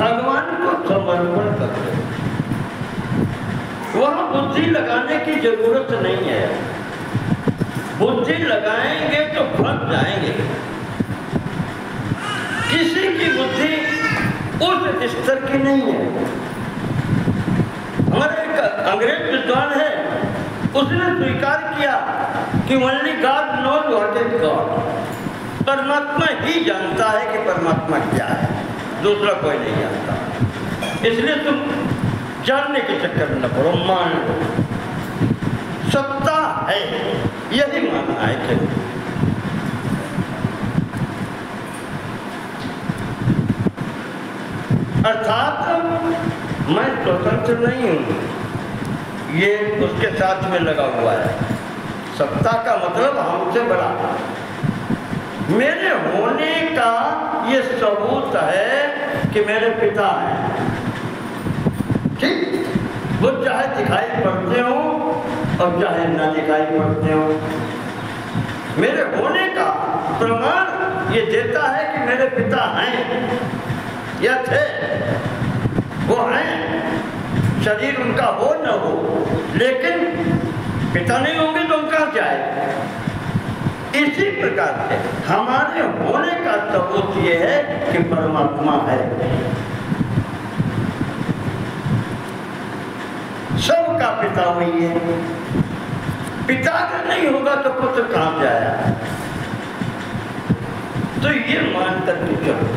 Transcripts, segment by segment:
भगवान को समर्पण कर दो। वहां बुद्धि लगाने की जरूरत नहीं है। बुद्धि लगाएंगे तो फंस जाएंगे। किसी की बुद्धि उस स्तर की नहीं है। हमारे एक अंग्रेज विद्वान है, उसने स्वीकार किया कि only God knows what is God. परमात्मा ही जानता है कि परमात्मा क्या है, दूसरा कोई नहीं जानता। इसलिए तुम जानने के चक्कर में न पड़ो, मान लो सत्ता है, यही मानना है। कि अर्थात मैं स्वतंत्र नहीं हूं, ये उसके साथ में लगा हुआ है। सत्ता का मतलब हमसे बड़ा, मेरे होने का ये सबूत है कि मेरे पिता हैं। ठीक, वो चाहे दिखाई पड़ते हो और चाहे ना दिखाई पड़ते हो, मेरे होने का प्रमाण ये देता है कि मेरे पिता हैं या थे, वो हैं। शरीर उनका हो न हो, लेकिन पिता नहीं होंगे तो हम कहाँ जाए। इसी प्रकार से हमारे होने का सबूत ये है कि परमात्मा है। सबका पिता वही है। पिता अगर नहीं होगा तो पुत्र कहाँ जाएगा। तो ये मानकर के चलो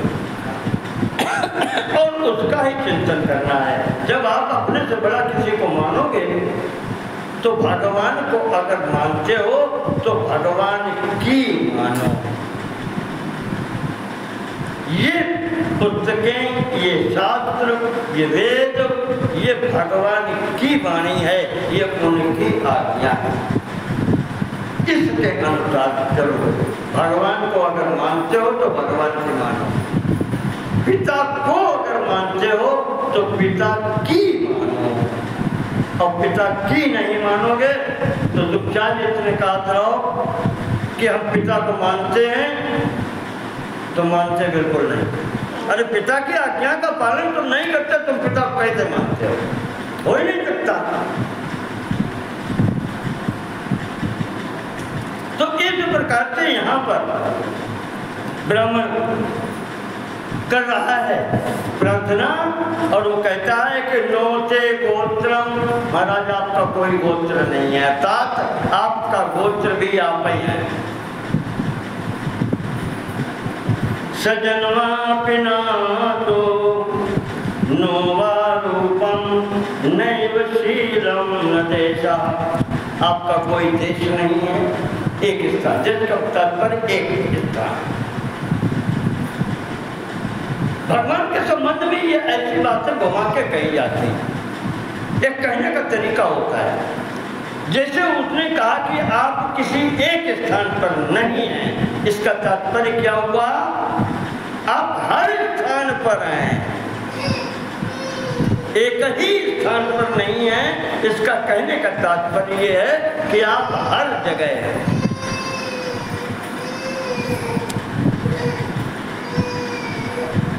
और उसका ही चिंतन करना है। जब आप अपने से बड़ा किसी को मानोगे तो भगवान को अगर मानते हो तो भगवान की मानो। ये पुस्तकें, ये शास्त्र, ये वेद, ये भगवान की वाणी है, ये उनकी आज्ञा है। इसके अनुसार चलो। भगवान को अगर मानते हो तो भगवान की मानो, पिता को अगर मानते हो तो पिता की मानो, और पिता की नहीं मानोगे तो दुखचांद इतने कहा रहो कि हम पिता को मानते हैं तो मानते बिल्कुल नहीं। अरे पिता की आज्ञा का पालन तुम नहीं करते, तुम पिता को कैसे मानते हो ही नहीं सकता। तो इस प्रकार से यहाँ पर ब्राह्मण कर रहा है प्रार्थना, और वो कहता है कि नोते गोत्रम, महाराज आपका कोई गोत्र नहीं है, अर्थात आपका गोत्र भी आप ही है। सजनवा पिना तो नोवा रूपम नैव शीलम न देशा, आपका कोई देश नहीं है, एक स्थान, जिसका तात्पर्य एक स्थान। भगवान के संबंध में ये ऐसी बातें घुमा के कही जाती है। एक कहने का तरीका होता है। जैसे उसने कहा कि आप किसी एक स्थान पर नहीं हैं, इसका तात्पर्य क्या हुआ? आप हर स्थान पर हैं, एक ही स्थान पर नहीं है। इसका कहने का तात्पर्य ये है कि आप हर जगह हैं।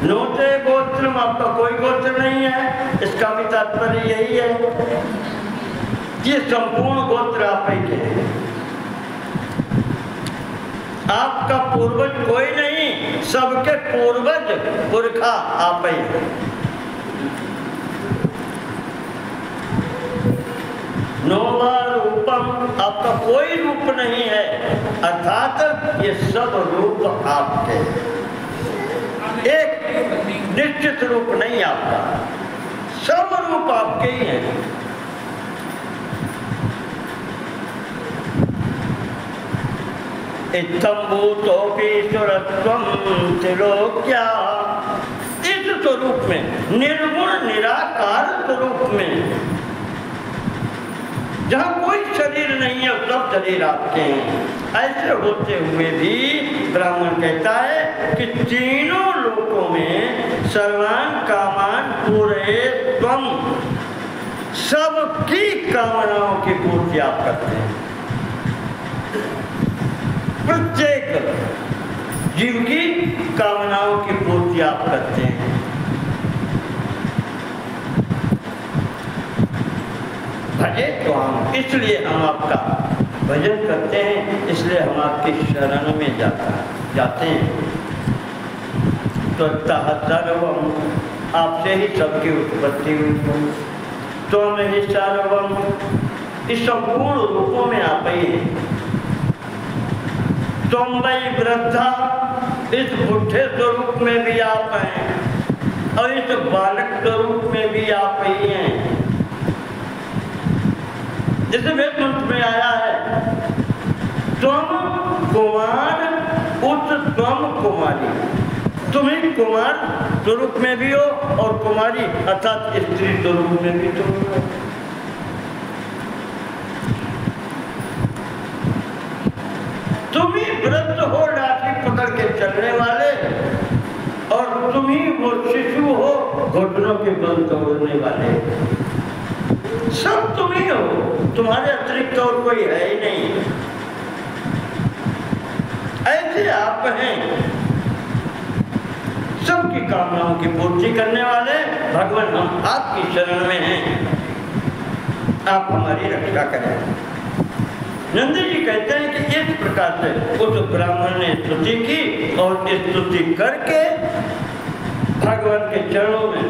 नोते गोत्र, आपका कोई गोत्र नहीं है, इसका भी तात्पर्य यही है कि संपूर्ण गोत्र आप ही के हैं। आपका पूर्वज कोई नहीं, सबके पूर्वज पुरखा आप ही हैं। नोवा रूपम, आपका कोई रूप नहीं है, अर्थात ये सब रूप आपके, एक निश्चित रूप नहीं आपका, सब रूप आपके ही हैं। इत्थम्भूतोऽपीश्वरत्वं त्रिलोक्या, इस स्वरूप में, निर्गुण निराकार स्वरूप में, जहाँ कोई शरीर नहीं है, सब शरीर आपके हैं। ऐसे होते हुए भी ब्राह्मण कहता है कि तीनों लोकों में सर्वान कामान पूरे त्वम, सबकी कामनाओं की पूर्ति आप करते हैं। प्रत्येक जीव की कामनाओं की पूर्ति आप करते हैं। भजे तो हम, इसलिए हम आपका भजन करते हैं, इसलिए हम आपकी शरण में जाते हैं। तो सर्वम, आपसे ही सबकी उत्पत्ति हुई, तुम ही सर्वम, इस संपूर्ण रूपों में आप ही हैं। तुम वही वृद्धा, इस बुढ़े स्वरूप में भी आप हैं और इस बालक स्वरूप में भी आप ही हैं। जैसे वेद मंत्र में आया है, तुम कुमार उत तुम कुमारी, तुम ही कुमार स्वरूप में भी हो और कुमारी अर्थात स्त्री स्वरूप में भी तुम हो। तुम ही वृद्ध हो, लाठी पकड़ के चलने वाले, और तुम ही वो शिशु हो, घुटनों के बल तोड़ने वाले। सब तुम ही हो, तुम्हारे अतिरिक्त और कोई है ही नहीं। ऐसे आप हैं, सबकी कामनाओं की पूर्ति करने वाले भगवान। हम आपकी शरण में हैं, आप हमारी रक्षा करें। नंदी जी कहते हैं कि इस प्रकार से उस ब्राह्मण ने स्तुति की और स्तुति करके भगवान के चरणों में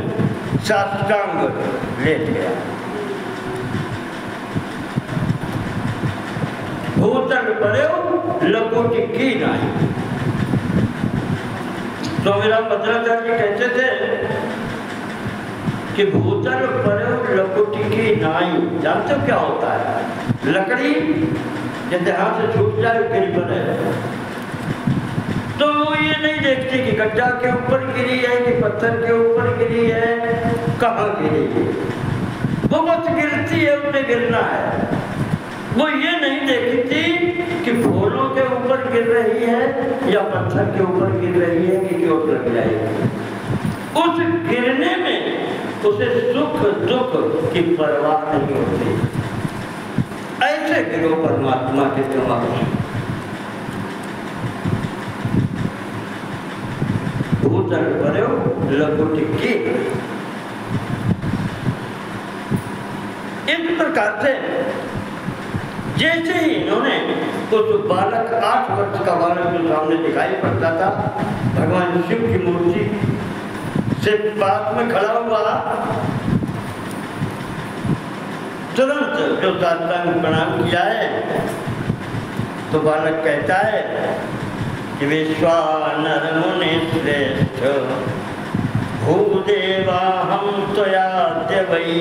साष्टांग लेट गया। भूतल पड़े लकोटी की नाई। तो मेरा मद्राचार्य कहते थे कि भूतल पड़े लकोटी की नाई। जानते हो क्या होता है? लकड़ी जैसे हाथ से छूट जाए गिर पड़े, तो वो ये नहीं देखती कि गड्ढा के ऊपर गिरी है कि पत्थर के ऊपर गिरी है, कहाँ गिरी है। वो बस गिरती है, उसे गिरना है। वो ये नहीं देखती कि फूलों के ऊपर गिर रही है या पत्थर के ऊपर गिर रही है कि चोट लग जाएगी। उस गिरने में उसे सुख दुख की परवाह नहीं होती। ऐसे गिरो परमात्मा के समक्ष। भूतल परे लकोटी की। इस प्रकार से जैसे ही इन्होंने उस बालक 8 वर्ष का बालक जो सामने दिखाई पड़ता था, भगवान शिव की मूर्ति से पास में खड़ा हुआ, तुरंत जो साष्टांग प्रणाम किया है, तो बालक कहता है कि विश्वानर मुनि श्रेष्ठ भूदेवा हम त्वयाद्य वै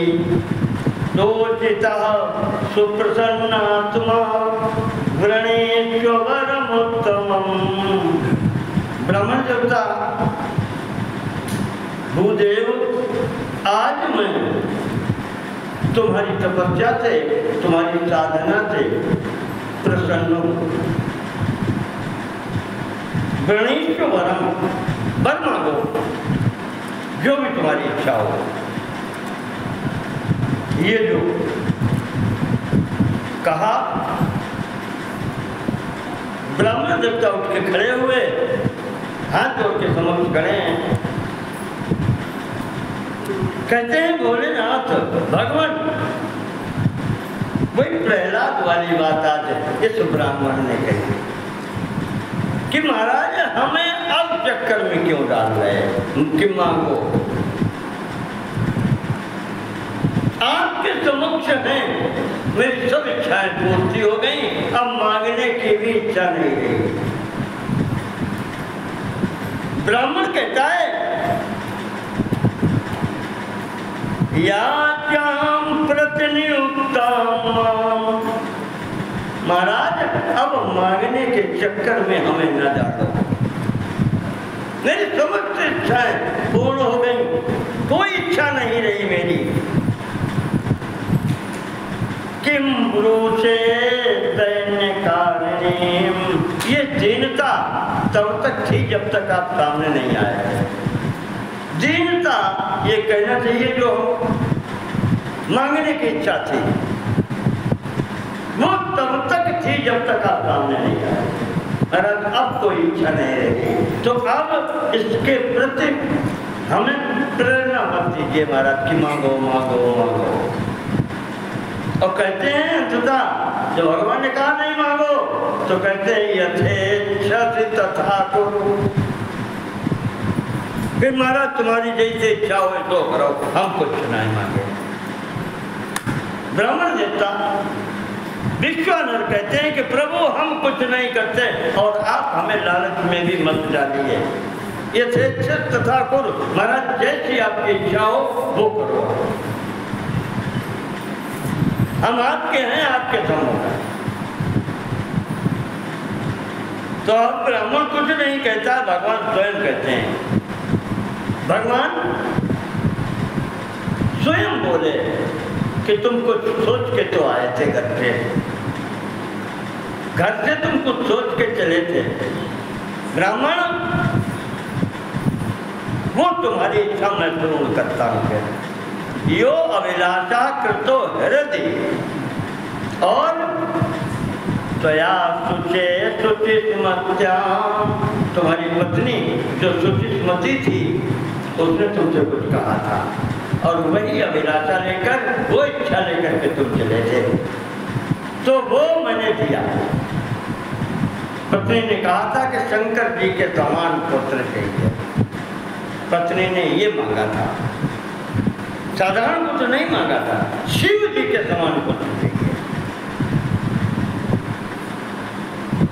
दोषितः सुप्रसन्नात्मा वरणेश्वरमुत्तमम्। ब्राह्मण देवता भूदेव, आज मैं तुम्हारी तपस्या से, तुम्हारी साधना से प्रसन्न हूँ। वरणेश्वरम, वर मांगो, जो भी तुम्हारी इच्छा हो। ये जो कहा, ब्राह्मण देवता उठ के खड़े हुए, हाथ जोड़ के समक्ष खड़े हैं। कहते हैं भोलेनाथ भगवान, वही प्रहलाद वाली बात आज इस ब्राह्मण ने कही कि महाराज हमें अब चक्कर में क्यों डाल रहे हैं, कि मांगो। आपके समक्ष हैं, मेरी सब इच्छाएं पूर्ति हो गई, अब मांगने की भी इच्छा नहीं रही। ब्राह्मण कहता है याचाम प्रतिनियुक्ताम, महाराज अब मांगने के चक्कर में हमें न डालो। मेरी समस्त इच्छाएं पूर्ण हो गई, कोई इच्छा नहीं रही मेरी। किम ब्रूचे दैन्य कारणीम, ये दीनता तब तक थी जब तक आप सामने नहीं आए। दीनता ये कहना चाहिए जो मांगने की इच्छा थी, वो तब तक थी जब तक आप सामने नहीं आए। महाराज अब कोई इच्छा नहीं रही, तो अब इसके प्रति हमें प्रेरणा मत दीजिए महाराज कि मांगो मांगो मांगो। और कहते हैं अंततः जब भगवान ने कहा नहीं मांगो तो कहते हैं यथेच्छति तथा कुरु। फिर महाराज तुम्हारी जैसे इच्छा हो तो करो, हम कुछ नहीं मांगे। ब्राह्मण देवता विश्वानर कहते हैं कि प्रभु हम कुछ नहीं करते और आप हमें लालच में भी मत डालिए। यथेच्छति तथा कुरु, महाराज जैसी आपकी इच्छा हो वो करो, हम आपके हैं, आपके सम होगा। तो अब ब्राह्मण कुछ नहीं कहता, भगवान स्वयं कहते हैं। भगवान स्वयं बोले कि तुम कुछ सोच के तो आए थे घर से तुम कुछ सोच के चले थे। ब्राह्मण वो तुम्हारी इच्छा मैं पूर्ण करता हूँ। यो अभिलाषा कृतो हृदय और त्वया शुचे शुचिस्मत्याम, तुम्हारी पत्नी जो शुचिस्मती थी उसने तुमसे कुछ कहा था और वही अभिलाषा लेकर, वो इच्छा लेकर के तुम चले थे, तो वो मैंने दिया। पत्नी ने कहा था कि शंकर जी के समान पुत्र चाहिए, पत्नी ने ये मांगा था, साधारण पुत्र नहीं मांगा था, शिव जी के समान पुत्र चाहिए।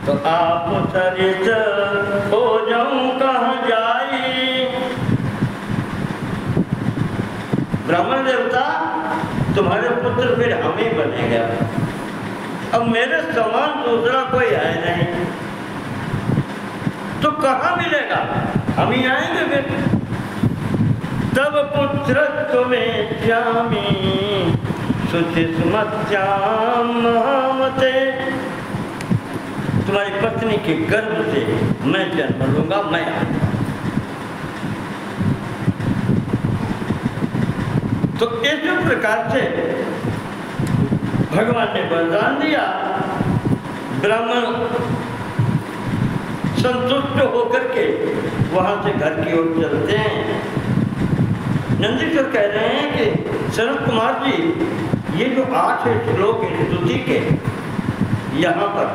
तो आप सरित हो जाऊं कहाँ जाई, ब्राह्मण देवता तुम्हारे पुत्र फिर हम ही बनेगा, अब मेरे समान दूसरा कोई है नहीं, तो कहाँ मिलेगा, हम ही आएंगे फिर। तब पुत्र तुम्हें श्यामी शुचिस्मत्याम महामते, तुम्हारी पत्नी के गर्भ से मैं जन्म लूंगा, मैं। तो इस प्रकार से भगवान ने वरदान दिया। ब्राह्मण संतुष्ट होकर के वहां से घर की ओर चलते हैं। नंदीश्वर कह रहे हैं कि सनत कुमार जी, ये जो 8 श्लोक स्तुति के यहाँ पर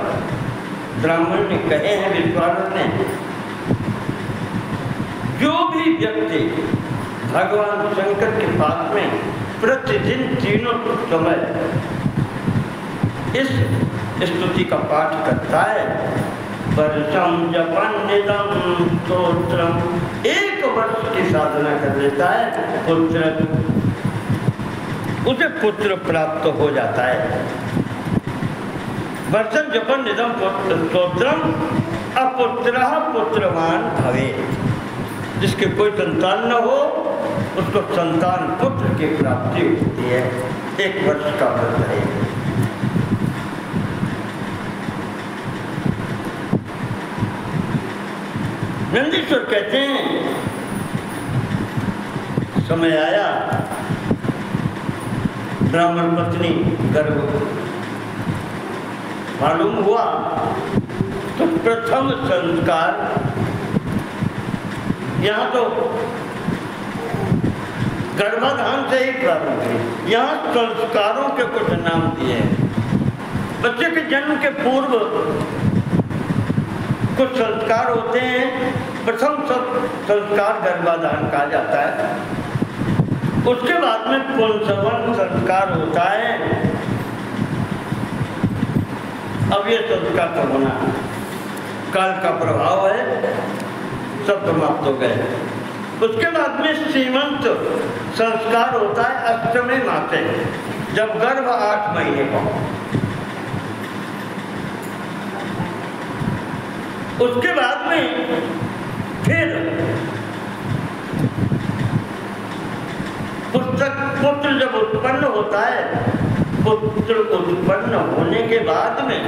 ब्राह्मण ने कहे हैं, विश्वानर ने, जो भी व्यक्ति भगवान शंकर के पास में प्रतिदिन तीनों समय इस स्तुति का पाठ करता है, वर्षम जपन्निदं स्तोत्रम, 1 वर्ष की साधना कर लेता है, उसे पुत्र प्राप्त हो जाता है। वर्षम जपन्निदं स्तोत्रम अपुत्रः पुत्रवान भवेत्, जिसके कोई संतान न हो उसको संतान पुत्र की प्राप्ति होती है। 1 वर्ष का व्रत है। नंदीश्वर कहते हैं समय आया, ब्राह्मण पत्नी गर्भ मालूम हुआ, तो प्रथम संस्कार, यहाँ तो गर्भाधान से ही प्रारंभ है, यहाँ संस्कारों के कुछ नाम दिए हैं। बच्चे के जन्म के पूर्व कुछ संस्कार होते हैं। प्रथम संस्कार गर्भाधान कहा जाता है, उसके बाद में पुंसवन संस्कार होता है। अब ये संस्कार तो होना काल का प्रभाव है, सब समाप्त हो गए। उसके बाद में सीमंत संस्कार होता है 8वें मासे, जब गर्भ 8 महीने का हो। उसके बाद में फिर पुत्र जब उत्पन्न होता है, पुत्र उत्पन्न होने के बाद में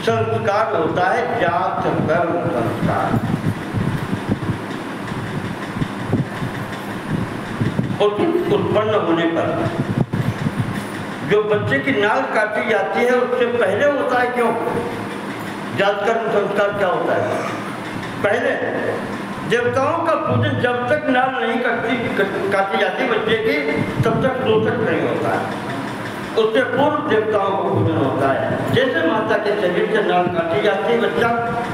संस्कार होता है जात कर्म संस्कार। उत्पन्न होने पर जो बच्चे की नाल काटी जाती है उससे पहले होता है। क्यों? जात कर्म संस्कार क्या होता है? पहले देवताओं का पूजन, जब तक नाल नहीं काटी जाती बच्चे की, तब तक सूतक नहीं होता है। उससे पूर्व देवताओं को पूजन होता है। जैसे माता के शरीर से नाल काटी जाती है बच्चा,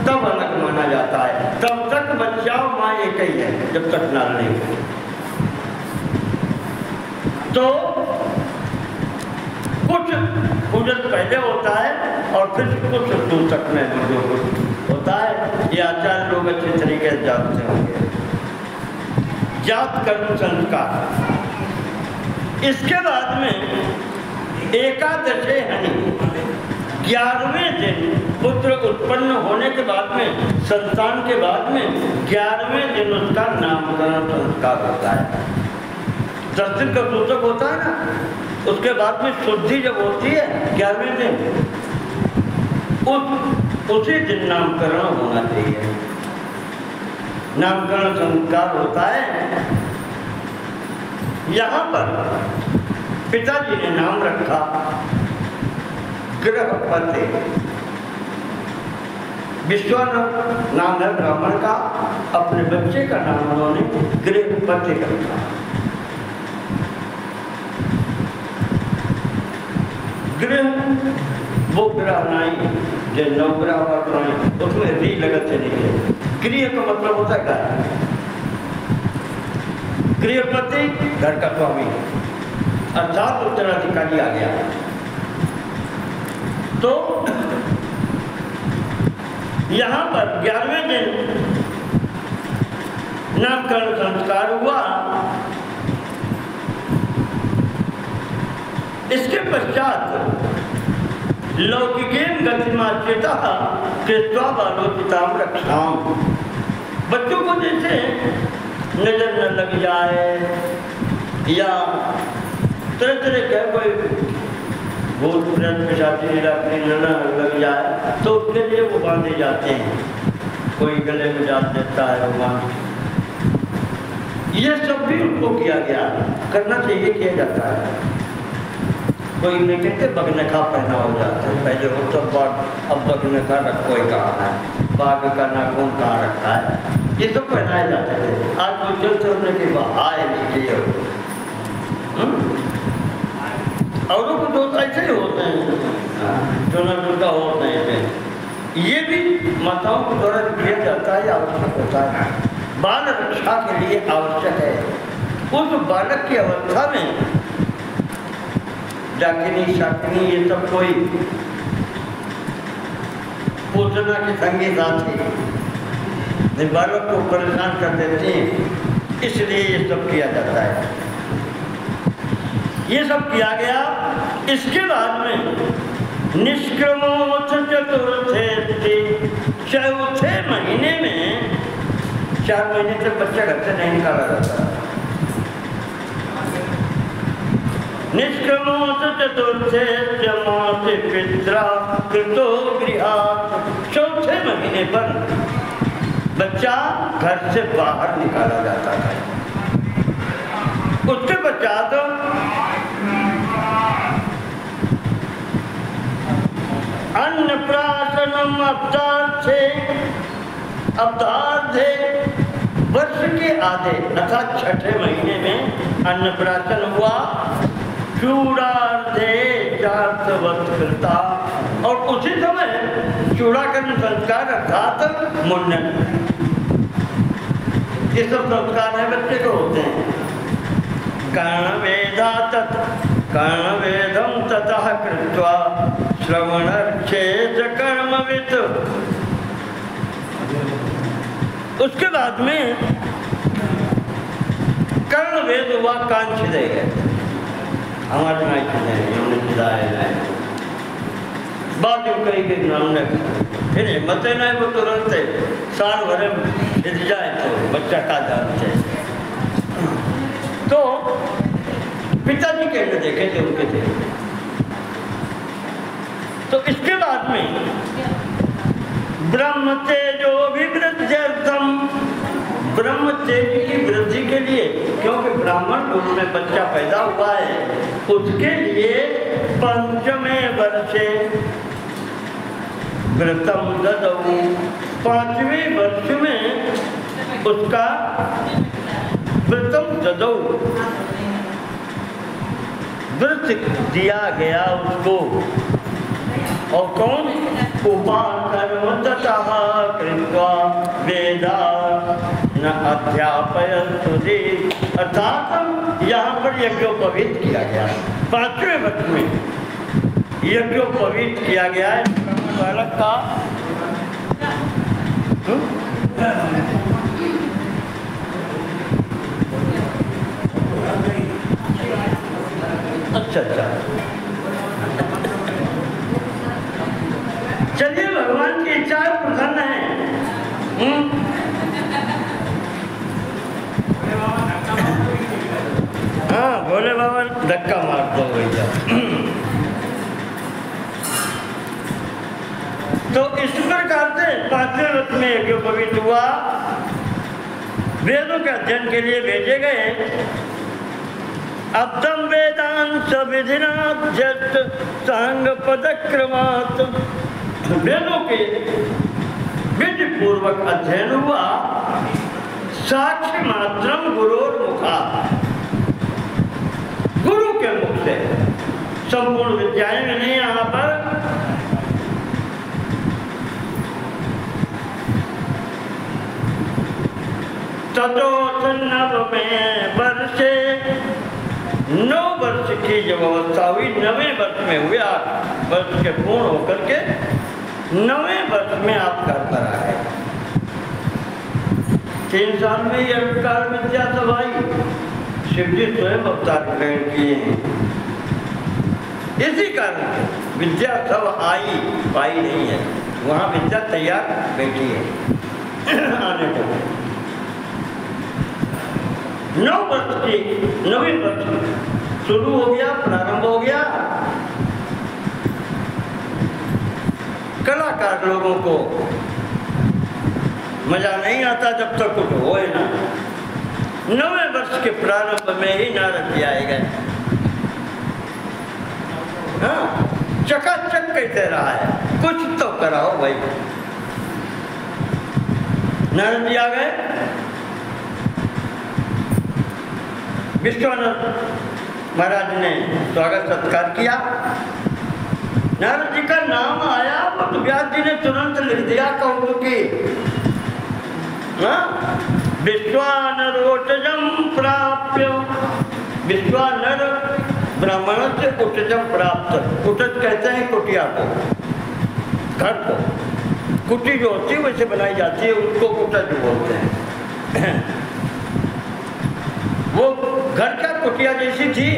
तब अलग माना जाता है। तब तक बच्चा और माँ एक ही है, जब तक नाल नहीं हो। तो कुछ पूजन पहले होता है और फिर कुछ दूसक में जो कुछ होता है, ये आचार्य लोग अच्छे तरीके से जानते होंगे। जात कर्म संस्कार। इसके बाद में एकादशे हनि, 11वें दिन पुत्र उत्पन्न होने के बाद में, संतान के बाद में 11वें दिन उसका नामकरण संस्कार होता है। 10 दिन का सूतक होता है ना, उसके बाद में शुद्धि जब होती है 11वें दिन, उसी दिन नामकरण होना चाहिए। नामकरण संस्कार होता है। यहाँ पर पिताजी ने नाम रखा गृहपति। विश्वानंद नाम है ब्राह्मण का, अपने बच्चे का नाम उन्होंने गृहपति रखा। गृह वो ग्रह नहीं, जो नवग्रह और उसमें री लगत से नहीं। गृह का मतलब होता है गृहपति, घर का स्वामी, अर्थात उत्तराधिकारी आ गया। तो यहाँ पर 11वें दिन नामकरण संस्कार हुआ। इसके पश्चात लौकिकेन गतिमाचेता कृत्वा बालोचिताम रक्षाम। बच्चों को जैसे नजर न लग जाए या तरह तरह का कोई भूत प्रेत पिशाची लीलापरी न लग जाए तो उसके लिए वो बांधे जाते हैं। कोई गले में डाल देता है भगवान। ये सब भी उनको किया गया, करना चाहिए, किया जाता है। कोई नहीं कहते बगनखा पहना हो जाता है, पहले हो तो बाग, अब बगनखा रख कोई कहा है, बाघ का नाखून कहाँ रखा है, ये सब पहनाए जाते थे। आज तो चल चलने के बहाए नीचे औरों को तो ऐसे ही होते हैं, जो न दुर्गा होते हैं। ये भी माताओं के द्वारा किया जाता है, आवश्यक होता है, बाल रक्षा के लिए आवश्यक है। उस बालक की अवस्था में डाकिनी शाकिनी ये सब कोई पूजना के संगी साथी बालक को परेशान कर देते हैं, इसलिए ये सब किया जाता है। ये सब किया गया। इसके बाद में निष्क्रमोथ चतुर्थे, चौथे महीने में, 4 महीने तक बच्चा घर से नहीं निकाला जाता। निष्क्रमोथ चतुर्थे माते पित्रा कृतो गृहात्, चौथे महीने पर बच्चा घर से बाहर निकाला जाता था। उसके पश्चात अन्नप्राशनम अवतार्थे, वर्ष के आधे अर्थात 6ठे महीने में अन्नप्राशन हुआ। चूड़ार्धे जातवत कृता, और उसी समय चूड़ाकरण संस्कार अर्थात मुंडन, ये सब संस्कार है बच्चे को होते हैं। कर्णवेदा कर्णवेदम ततः कृत्वा श्रवणर्चे च कर्मवित्। उसके बाद में कर्णवेद हुआ, कान छिदे गए, हमारे नहीं छिदे, हमने छिदाए नहीं। बात यूँ कही कि हमने फिर हिम्मत नहीं, वो तुरंत साल भर में छिद जाए तो बच्चा का जानते। तो पिताजी कैसे देखे थे उनके थे। तो इसके बाद में ब्रह्म तेजो विवृद्ध्यर्थम, ब्रह्म तेज की वृद्धि के लिए, क्योंकि ब्राह्मण कुल में बच्चा पैदा हुआ है, उसके लिए 5वें वर्षे व्रतम ददौ, 5वें वर्ष में उसका व्रतम ददौ, व्रत दिया गया उसको। और कौन? उपाकर्मतः कृत्वा वेदा न अध्यापयन्तु दे। अर्थात यहाँ पर यज्ञोपवीत किया गया। 5वें व्रत में यज्ञोपवीत किया गया है बालक का। अच्छा अच्छा, चलिए भगवान की इच्छा प्रसन्न है। हाँ, भोले बाबा धक्का मार दो भैया। तो इस प्रकार से 5वें व्रत में यज्ञोपवीत हुआ। वेदों के अध्ययन के लिए भेजे गए। अब्दम वेदांत विधिनाभ्यस्त सांग पदक्रमात्। वेदों के विधि पूर्वक अध्ययन हुआ। साक्षी मात्रम गुरोर मुखा, गुरु के मुख से। संपूर्ण विद्याएं में नहीं यहाँ पर। नवमें वर्षे 9 वर्ष की जब अवस्था हुई, 9वें वर्ष में हुए आप वर्ष के पूर्ण होकर के 9वें वर्ष में आप घर पर आ गए। 3 साल में ही अविष्कार विद्या सब आई। शिव जी स्वयं अवतार ग्रहण किए हैं। इसी कारण विद्या सब आई पाई नहीं है, वहाँ विद्या तैयार बैठी है आने को। 9 वर्ष की 9वें वर्ष शुरू हो गया, प्रारंभ हो गया। कलाकार लोगों को मजा नहीं आता जब तक कुछ होए ना। 9वें वर्ष के प्रारंभ में ही नारद जी आए गए। हाँ, चकाचक कैसे रहा है, कुछ तो कराओ भाई। नारद जी आ गए। विश्वनाथ महाराज ने स्वागत सत्कार किया। नारद जी का नाम आया तो व्यास जी ने तुरंत लिख दिया कौमुदी। विश्वानरोटजम प्राप्य, विश्वानर ब्राह्मण से उटजम प्राप्त। उटज कहते हैं कुटिया को, घर को। कुटी जो होती है वैसे बनाई जाती है, उसको उटज बोलते हैं। वो घर का कुटिया जैसी थी।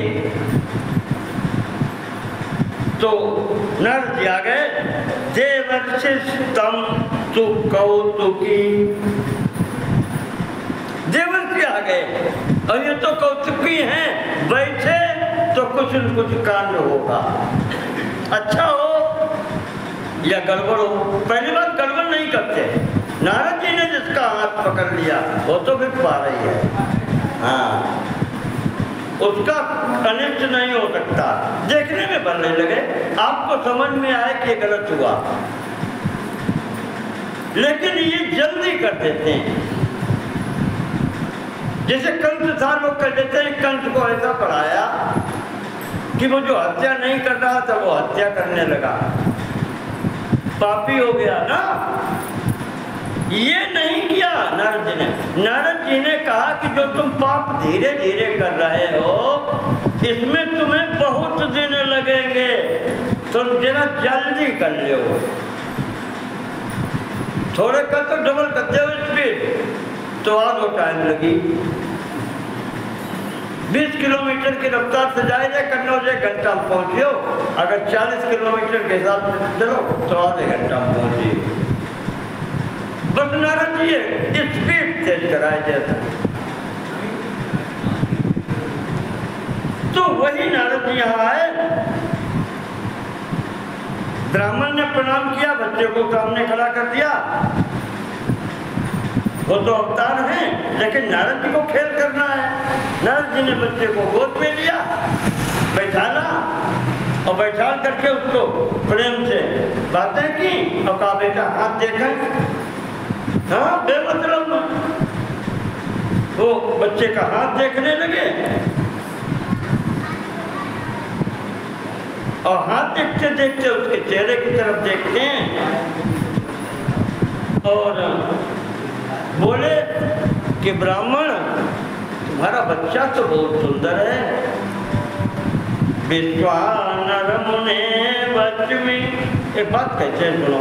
तो नारद जी आ गए। देवर्षिस्तम तु कौतुकी, देवर्षि आ गए और ये तो कौतुकी हैं, बैठे तो कुछ न कुछ कांड होगा, अच्छा हो या गड़बड़ हो। पहली बात गड़बड़ नहीं करते। नारद जी ने जिसका हाथ पकड़ लिया वो तो फिर पा रही है। हाँ, उसका अनिष्ट नहीं हो सकता। देखने में बनने लगे, आपको समझ में आए कि गलत हुआ, लेकिन ये जल्दी कर देते हैं। जैसे कंस था, लोग कह देते हैं कंस को ऐसा पढ़ाया कि वो जो हत्या नहीं कर रहा था वो हत्या करने लगा, पापी हो गया ना। ये नहीं किया नारद जी ने। नारद जी ने कहा कि जो तुम पाप धीरे धीरे कर रहे हो इसमें तुम्हें बहुत दिन लगेंगे, तुम जरा जल्दी कर लो। थोड़े का तो डबल करते हो स्पीड, तो आज वो टाइम लगी। 20 किलोमीटर की रफ्तार से जाए कन्नौज 1 घंटा में पहुंचियो। अगर 40 किलोमीटर के हिसाब से चलो तो आधे घंटा में पहुंचिए। बस नारद जी स्पीड तेज कराए जैसा। तो वही नारद जी यहाँ आए। ब्राह्मण ने प्रणाम किया, बच्चे को सामने खड़ा कर दिया। वो तो अवतार हैं, लेकिन नारद जी को खेल करना है। नारद जी ने बच्चे को गोद में लिया, बैठाला और बैठा करके उसको प्रेम से बातें की और कहा बेटा हाथ देखा। हाँ, बेमतलब वो बच्चे का हाथ देखने लगे। और हाथ देखते देखते उसके चेहरे की तरफ देखते हैं और बोले कि ब्राह्मण, तुम्हारा बच्चा तो बहुत सुंदर है। विश्वानर मुने वच्मि, एक बात कहते हैं सुनो,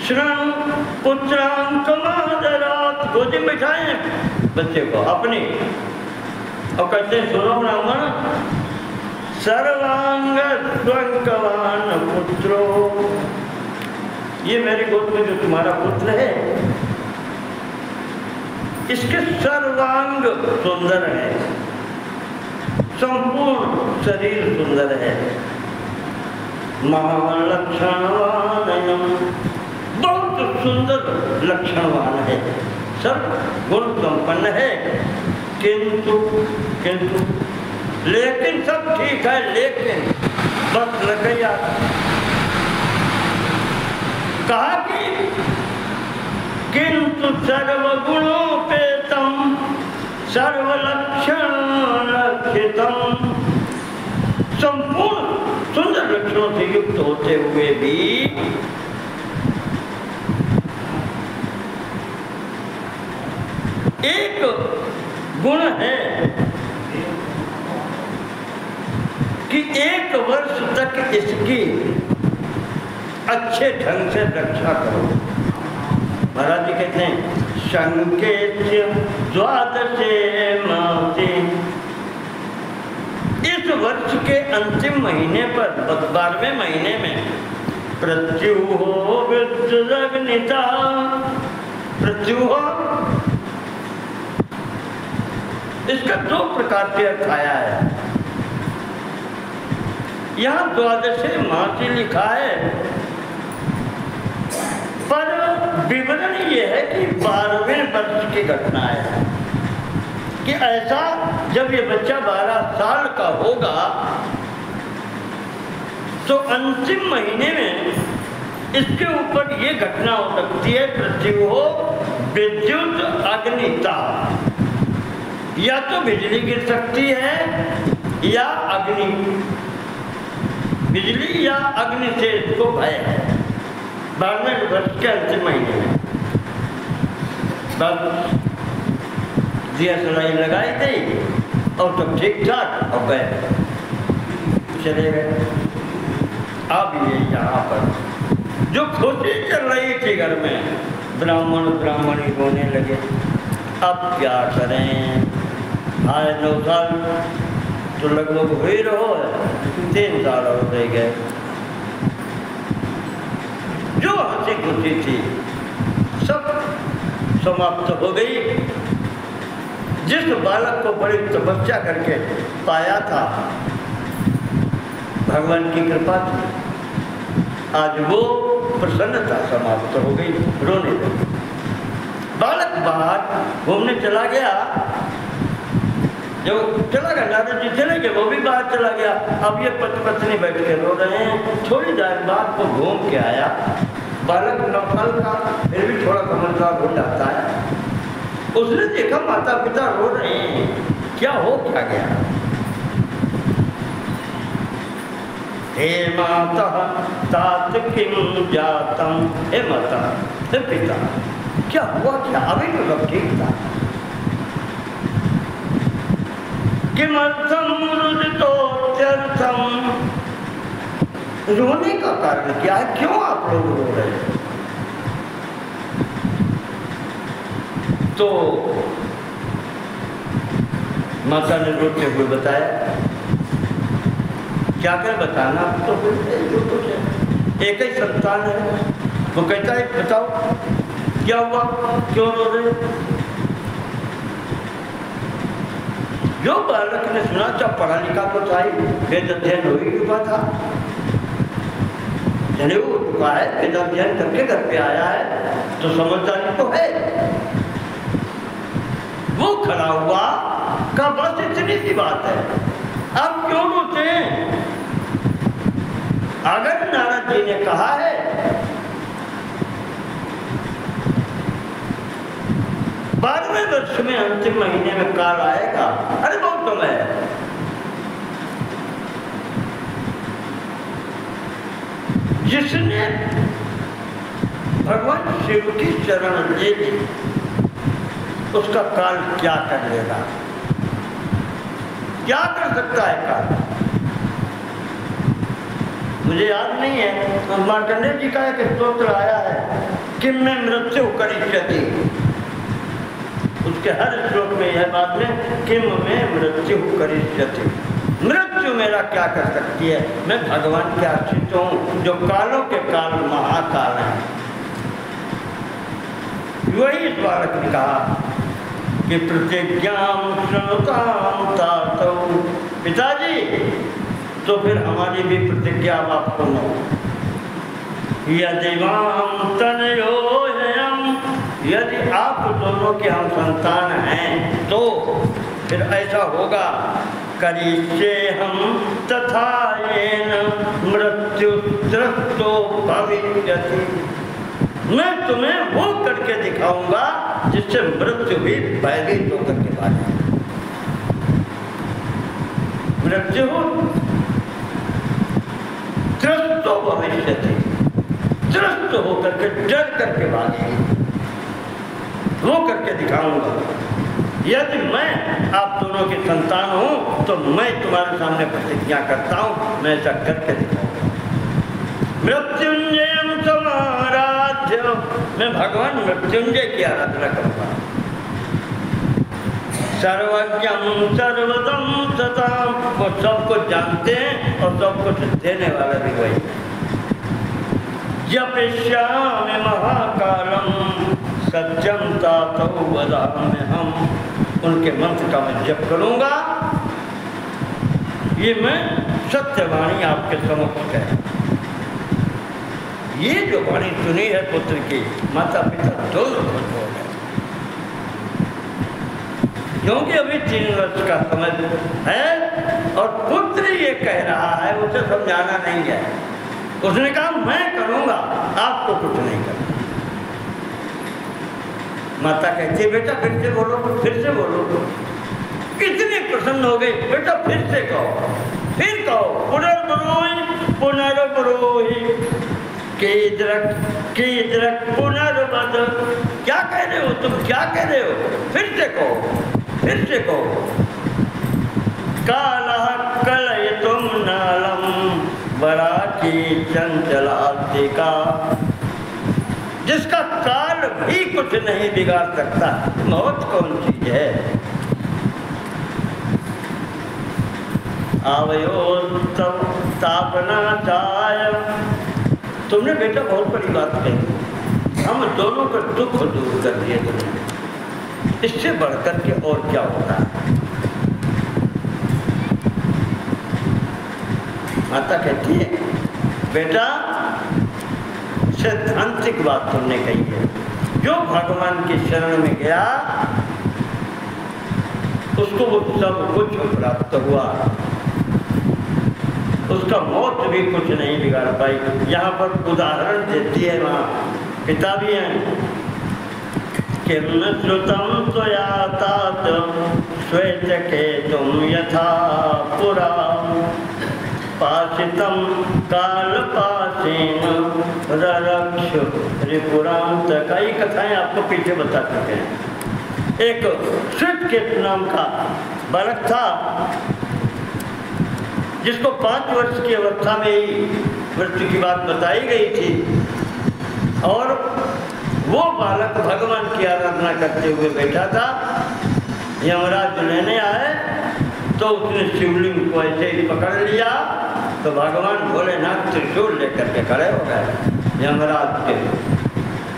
श्रम पुत्रांकमादरात्, गोदी में बिठाए बच्चे को अपनी और कहते हैं सुनो ब्राह्मण, सर्वांग स्वंकवान पुत्रो, ये मेरी गोद में जो तुम्हारा पुत्र है इसके सर्वांग सुंदर है, संपूर्ण शरीर सुंदर है, महालक्षणवान, बहुत सुंदर लक्षणवान है, सब गुण संपन्न है, किंतु किंतु लेकिन सब ठीक है, लेकिन बस लग गया। कहा कि किंतु सर्वगुणोपेतम सर्वलक्षण लक्षितम, संपूर्ण सुंदर लक्षणों से युक्त होते हुए भी एक गुण है कि 1 वर्ष तक इसकी अच्छे ढंग से रक्षा करो। महाराज जी कहते हैं संकेत्य द्वादशे मासे, इस वर्ष के अंतिम महीने पर 12वें महीने में प्रत्युहो विद्युदग्निता, प्रत्युहो इसका 2 प्रकार से अर्थ आया है। यहाँ 12 मासी लिखा है, पर विवरण ये है कि 12वें वर्ष की घटना है कि ऐसा जब ये बच्चा 12 साल का होगा तो अंतिम महीने में इसके ऊपर ये घटना हो सकती है, पृथ्वी हो विद्युत अग्निता, या तो बिजली गिर सकती है या अग्नि, बिजली या अग्नि से इसको भय है 12वें वर्ष के अंतिम महीने में। बस दिया सलाई लगाई थी और सब ठीक ठाक और गए, चले गए। अब ये यहाँ पर जो खुशी चल रही थी घर में, ब्राह्मण ब्राह्मणी रोने लगे। अब क्या करें, आए 9 साल तो लगभग हो ही रहो, 3 साल और रह गए। जो हंसी खुशी थी सब समाप्त हो गई। जिस बालक को बड़ी तपस्या करके पाया था, भगवान की कृपा थी, आज वो प्रसन्नता समाप्त हो गई, रोने लगी। बालक बाहर घूमने चला गया, जो चला गया, नारद जी चले गए, वो भी बाहर चला गया। अब ये पति पत्नी बैठ के रो रहे हैं। थोड़ी देर बाद वो घूम के आया, बालक 9 साल का, फिर भी थोड़ा समझदार हो जाता है। उसने देखा माता पिता रो रहे हैं, क्या हो क्या गया। हे माता तात किम जातम, हे माता हे पिता क्या हुआ, क्या अभी तो सब ठीक था। किमर्थम रुदितोत्यर्थम, रोने का कारण क्या है, क्यों आप लोग रो रहे हैं। तो माता ने रोते हुए बताया, क्या कर बताना, तो जो कुछ है, एक ही संतान है। वो कहता है बताओ क्या हुआ, क्यों रो रहे। जो बालक ने सुना, जब पढ़ा लिखा तो था, वेद अध्ययन हो ही चुका था, जने हो चुका है, वेद अध्ययन करके घर पे आया है तो समझदारी तो है। वो खड़ा हुआ, का बस इतनी सी बात है, आप क्यों रोते हैं। अगर नारद जी ने कहा है बारहवें वर्ष में अंतिम महीने में काल आएगा, अरे बहुत समय है। जिसने भगवान शिव की शरण ले ली उसका काल क्या कर लेगा? क्या कर सकता है काल? मुझे याद नहीं है, तो मार्कंडेय जी का एक स्तोत्र आया है, किम में मृत्यु करिष्यति। उसके हर श्लोक में यह बात में किम में मृत्यु करिष्यति, मृत्यु मेरा क्या कर सकती है? मैं भगवान के आश्रित हूँ जो कालों के काल महाकाल है। वही इस बालक ने कहा कि प्रतिज्ञाम श्रृणुताम तातौ, पिताजी तो फिर हमारी भी प्रतिज्ञा आप सुनो। यदि माम तनयोहयम, यदि आप दोनों के हम संतान हैं तो फिर ऐसा होगा, करिष्ये हम तथा येन मृत्यु त्रस्तो भविष्यति, मैं तुम्हें वो करके दिखाऊंगा जिससे मृत्यु भी भयभीत होकर के भागे। मृत्यु त्रस्तो भविष्यति, त्रस्त होकर के डर करके भागेगी, वो करके दिखाऊंगा। यदि मैं आप दोनों की संतान हूं तो मैं तुम्हारे सामने प्रतिज्ञा करता हूं, मैं ऐसा करके दिखाऊंगा। मृत्युंजय समाराध्य, मैं भगवान मृत्युंजय की आराधना करूंगा। सर्वज्ञम सर्वदम सताम, वो सब कुछ जानते हैं और सब कुछ देने वाला भी वही। जपिष्यामि महाकालम सत्यम तातौ वदामि हम, उनके मंत्र का मैं जप करूंगा, ये मैं सत्यवाणी आपके समक्ष कह। ये जो वाणी सुनी है पुत्र की, माता पिता दोनों खुश हो गए, क्योंकि अभी 3 वर्ष का समय है और पुत्र ये कह रहा है, उसे समझाना नहीं है। उसने कहा मैं करूंगा, आपको कुछ नहीं करना। माता कहती है बेटा फिर से बोलो, फिर से बोलो। कितनी प्रसन्न हो गई, बेटा फिर से कहो, फिर कहो, पुनर्ब्रूहि पुनर्ब्रूहि कीदृक् पुनर्वद। क्या कह रहे हो तुम, क्या कह रहे हो? फिर से कहो, फिर से कहो। कालः कलयितुं नालं वराकी चंचलात्मिका, जिसका काल भी कुछ नहीं बिगाड़ सकता, मौत कौन चीज है? आवयोस्तापना चाय, तुमने बेटा बहुत बड़ी बात कही, हम दोनों का दुख दूर कर दिए तुमने, इससे बढ़कर के और क्या होता है? माता कहती है बेटा सैद्धांतिक बात तुमने कही है, जो भगवान की शरण में गया उसको वो सब कुछ प्राप्त हुआ, उसका मौत भी कुछ नहीं बिगाड़ पाई। यहाँ पर उदाहरण देती है, वहाँ पिता भी हैं। किम श्रुतम त्वया तात श्वेतकेतुं यथा पुरा पाशितं कालपाशेन ररक्ष रिपुरांत। कई कथाएं आपको पीछे बता चुके हैं। एक श्वेतकेतु नाम का बालक था जिसको 5 वर्ष की अवस्था में ही मृत्यु की बात बताई गई थी, और वो बालक भगवान की आराधना करते हुए बैठा था। यमराज लेने आए तो उसने शिवलिंग को ऐसे ही पकड़ लिया, तो भगवान भोलेनाथ त्रिशूल लेकर के खड़े हो गए। यमराज के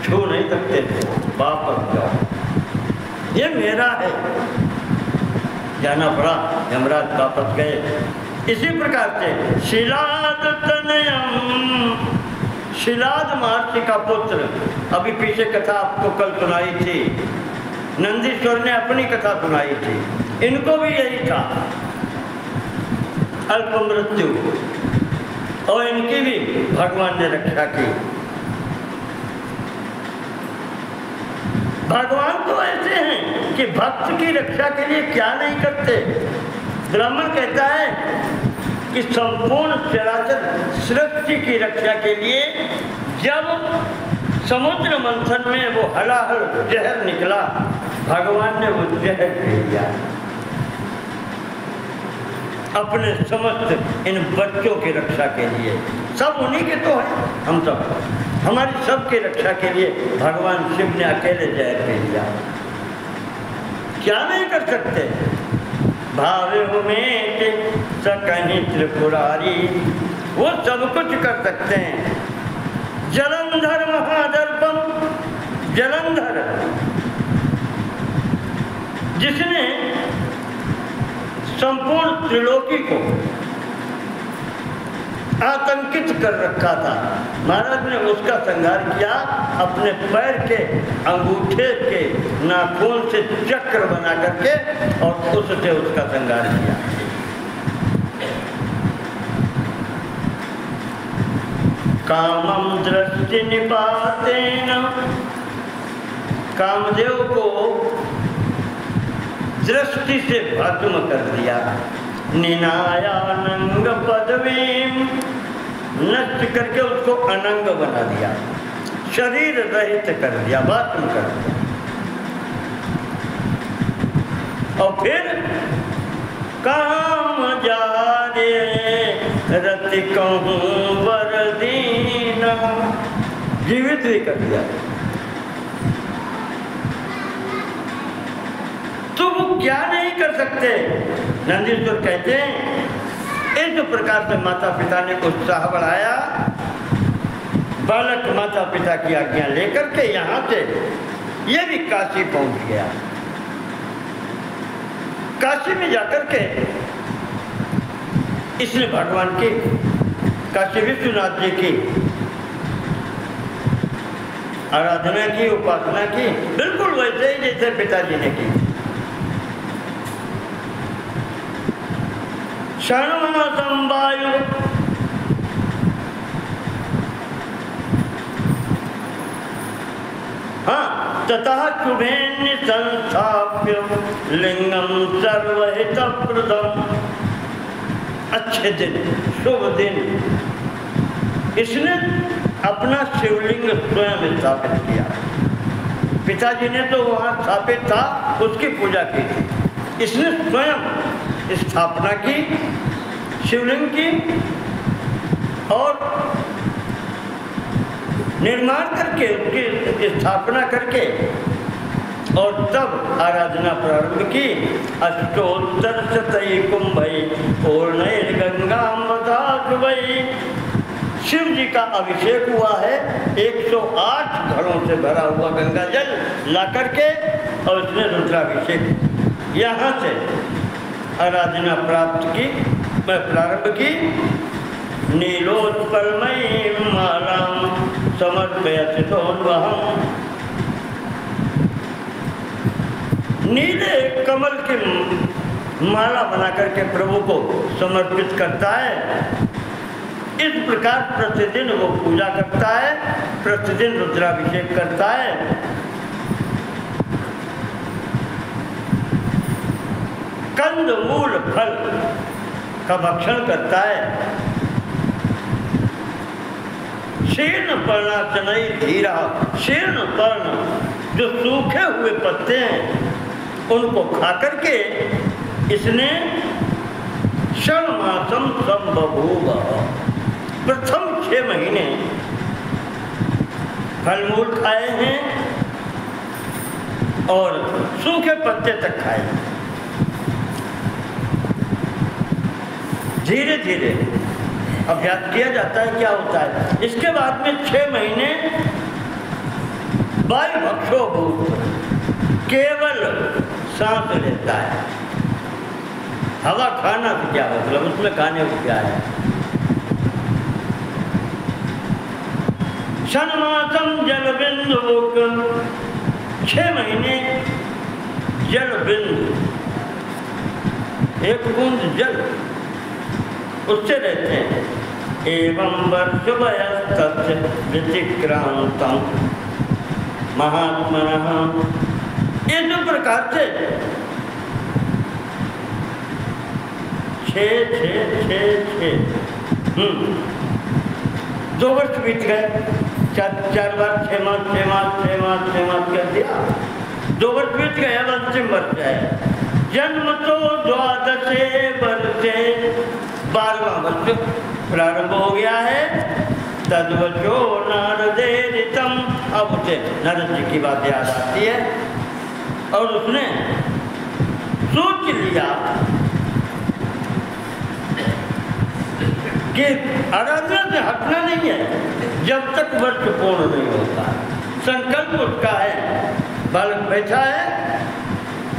छू नहीं सकते थे, वापस जाओ, ये मेरा है, जाना पड़ा। यमराज वापस गए। इसी प्रकार से शिलाद तनयम, शिलाद महर्षि का पुत्र, अभी पीछे कथा आपको कल सुनाई थी, नंदीश्वर ने अपनी कथा सुनाई थी, इनको भी यही था, अल्प मृत्यु, और इनकी भी भगवान ने रक्षा की। भगवान तो ऐसे हैं कि भक्त की रक्षा के लिए क्या नहीं करते। ब्राह्मण कहता है कि संपूर्ण चराचर सृष्टि की रक्षा के लिए जब समुद्र मंथन में वो हलाहल जहर निकला, भगवान ने वो जहर पी लिया अपने समस्त इन बच्चों की रक्षा के लिए। सब उन्हीं के तो है, हम सब, हमारी सब की रक्षा के लिए भगवान शिव ने अकेले जहर पी लिया। क्या नहीं कर सकते? भावे में सकहीं त्रिपुरारी, वो सब कुछ कर सकते हैं। जलंधर महादर्पम, जलंधर जिसने संपूर्ण त्रिलोकी को आतंकित कर रखा था, महाराज ने उसका संहार किया। अपने पैर के अंगूठे के नाखून से चक्र बना करके और उससे उसका संहार किया। कामम दृष्टि निपातेन, कामदेव को दृष्टि से भस्म कर दिया। निनायानंग पदवीं, नष्ट करके उसको अनंग बना दिया, शरीर रहित कर दिया, भस्म कर दिया। और फिर काम जारे रति कहूँ वरदीना, जीवित भी कर दिया। तो वो क्या नहीं कर सकते? नंदीश्वर कहते हैं इस प्रकार से माता पिता ने उत्साह बढ़ाया। बालक माता पिता की आज्ञा लेकर के यहाँ से ये भी काशी पहुंच गया। काशी में जाकर के इसने भगवान की, काशी विश्वनाथ जी की आराधना की, उपासना की, बिल्कुल वैसे ही जैसे पिताजी ने की। क्षणमासं वायु, हाँ, ततः शुभेन संस्थाप्य लिंगम सर्वहितप्रदम। अच्छे दिन, शुभ दिन, इसने अपना शिवलिंग स्वयं स्थापित किया। पिताजी ने तो वहाँ स्थापित था, उसकी पूजा की थी। इसने स्वयं स्थापना की शिवलिंग की और निर्माण करके, उसकी स्थापना करके और तब आराधना प्रारंभ की। अष्टोत्तर शतई कुंभई पूर्णैर्गंगामदाशुभई, शिव जी का अभिषेक हुआ है 108 घड़ों से भरा हुआ गंगा जल ला करके, और उसने रुद्राभिषेक यहाँ से आराधना प्रारंभ की। नीलोत्पलमयी मालां समर्पयति सोऽन्वहम्, नीले कमल की माला बना करके प्रभु को समर्पित करता है। इस प्रकार प्रतिदिन वो पूजा करता है, प्रतिदिन रुद्राभिषेक करता है। कंद मूल फल का भक्षण करता है। शीर्ण पर्णाचनई धीरा, शीर्ण पर्ण जो सूखे हुए पत्ते हैं उनको खा करके इसने षण्मासम संबभूव, प्रथम 6 महीने फल मूल खाए हैं और सूखे पत्ते तक खाए। धीरे धीरे अभ्यास किया जाता है। क्या होता है इसके बाद में 6 महीने वायु भक्षोभूत, केवल सांस लेता है। हवा खाना तो क्या मतलब, उसमें खाने को क्या है। षण्मासम जल बिंदु, 6 महीने जल बिंदु, एक बूंद जल उससे रहते हैं। एवं वर्ष वयस्तस्य व्यतिक्रांतम महात्मनः, इस प्रकार से 6 2 वर्ष बीत गए, 4 बार 6 मास कर दिया। 2 वर्ष बीत गए, अब अंतिम वर्ष है। जन्म तो 12 वर्षे, 12वां वर्ष प्रारंभ हो गया है। तद्वचो नारदेरितम, अब उसे नारद जी की बात याद आती है और उसने सोच लिया कि आराधना से हटना नहीं है जब तक वर्ष पूर्ण नहीं होता। संकल्प उसका है, बालक बैठा है,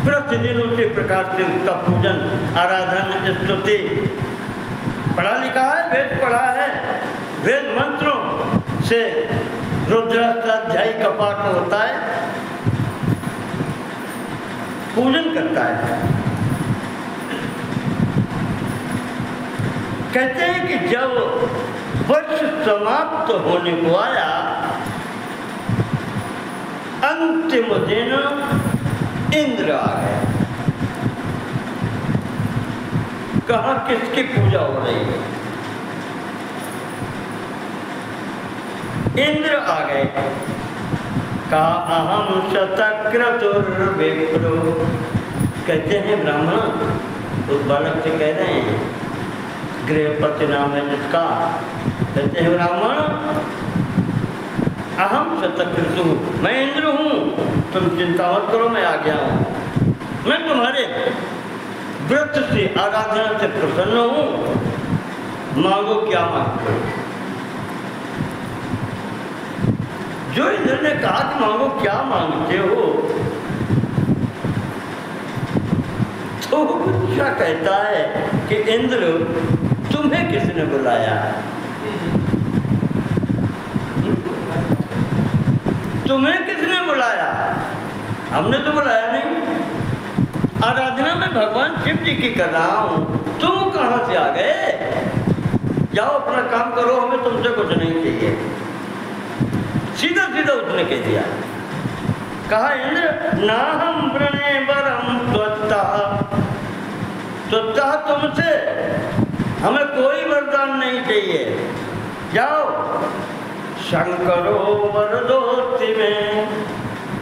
प्रतिदिन उसी प्रकार से उसका पूजन, आराधन, स्तुति, पढ़ा लिखा है, वेद पढ़ा है, वेद मंत्रों से रुद्राष्टाध्यायी का पाठ होता है, पूजन करता है। कहते हैं कि जब वर्ष समाप्त होने को आया, अंतिम दिन इंद्र आ गए। कहा किसकी पूजा हो रही है? इंद्र आ गए। कहा अहम शतक्रतुर्विप्रो। कहते हैं ब्राह्मण उस बालक से कह रहे हैं, गृहपति नाम है जिसका, कहते हैं ब्राह्मण अहम शतक्रतु, मैं इंद्र हूँ, तुम चिंता मत करो, मैं आ गया हूँ। मैं तुम्हारे व्रत से, आराधना से प्रसन्न हूँ, मांगो क्या मांगते हो। जो इंद्र ने कहा कि मांगो क्या मांगते हो, तो बच्चा कहता है कि इंद्र तुम्हें किसने बुलाया? तुम्हें किसने बुलाया? हमने तो बुलाया नहीं। आराधना में भगवान शिव जी की कर रहा हूँ, तुम कहाँ से आ गए? जाओ अपना काम करो, हमें तुमसे कुछ नहीं चाहिए। सीधा सीधा उसने कह दिया। कहा इंद्र ना हम वृणे वरम त्वत्तः, त्वत्तः तुमसे हमें कोई वरदान नहीं चाहिए। जाओ शंकरो वरदोस्ति में,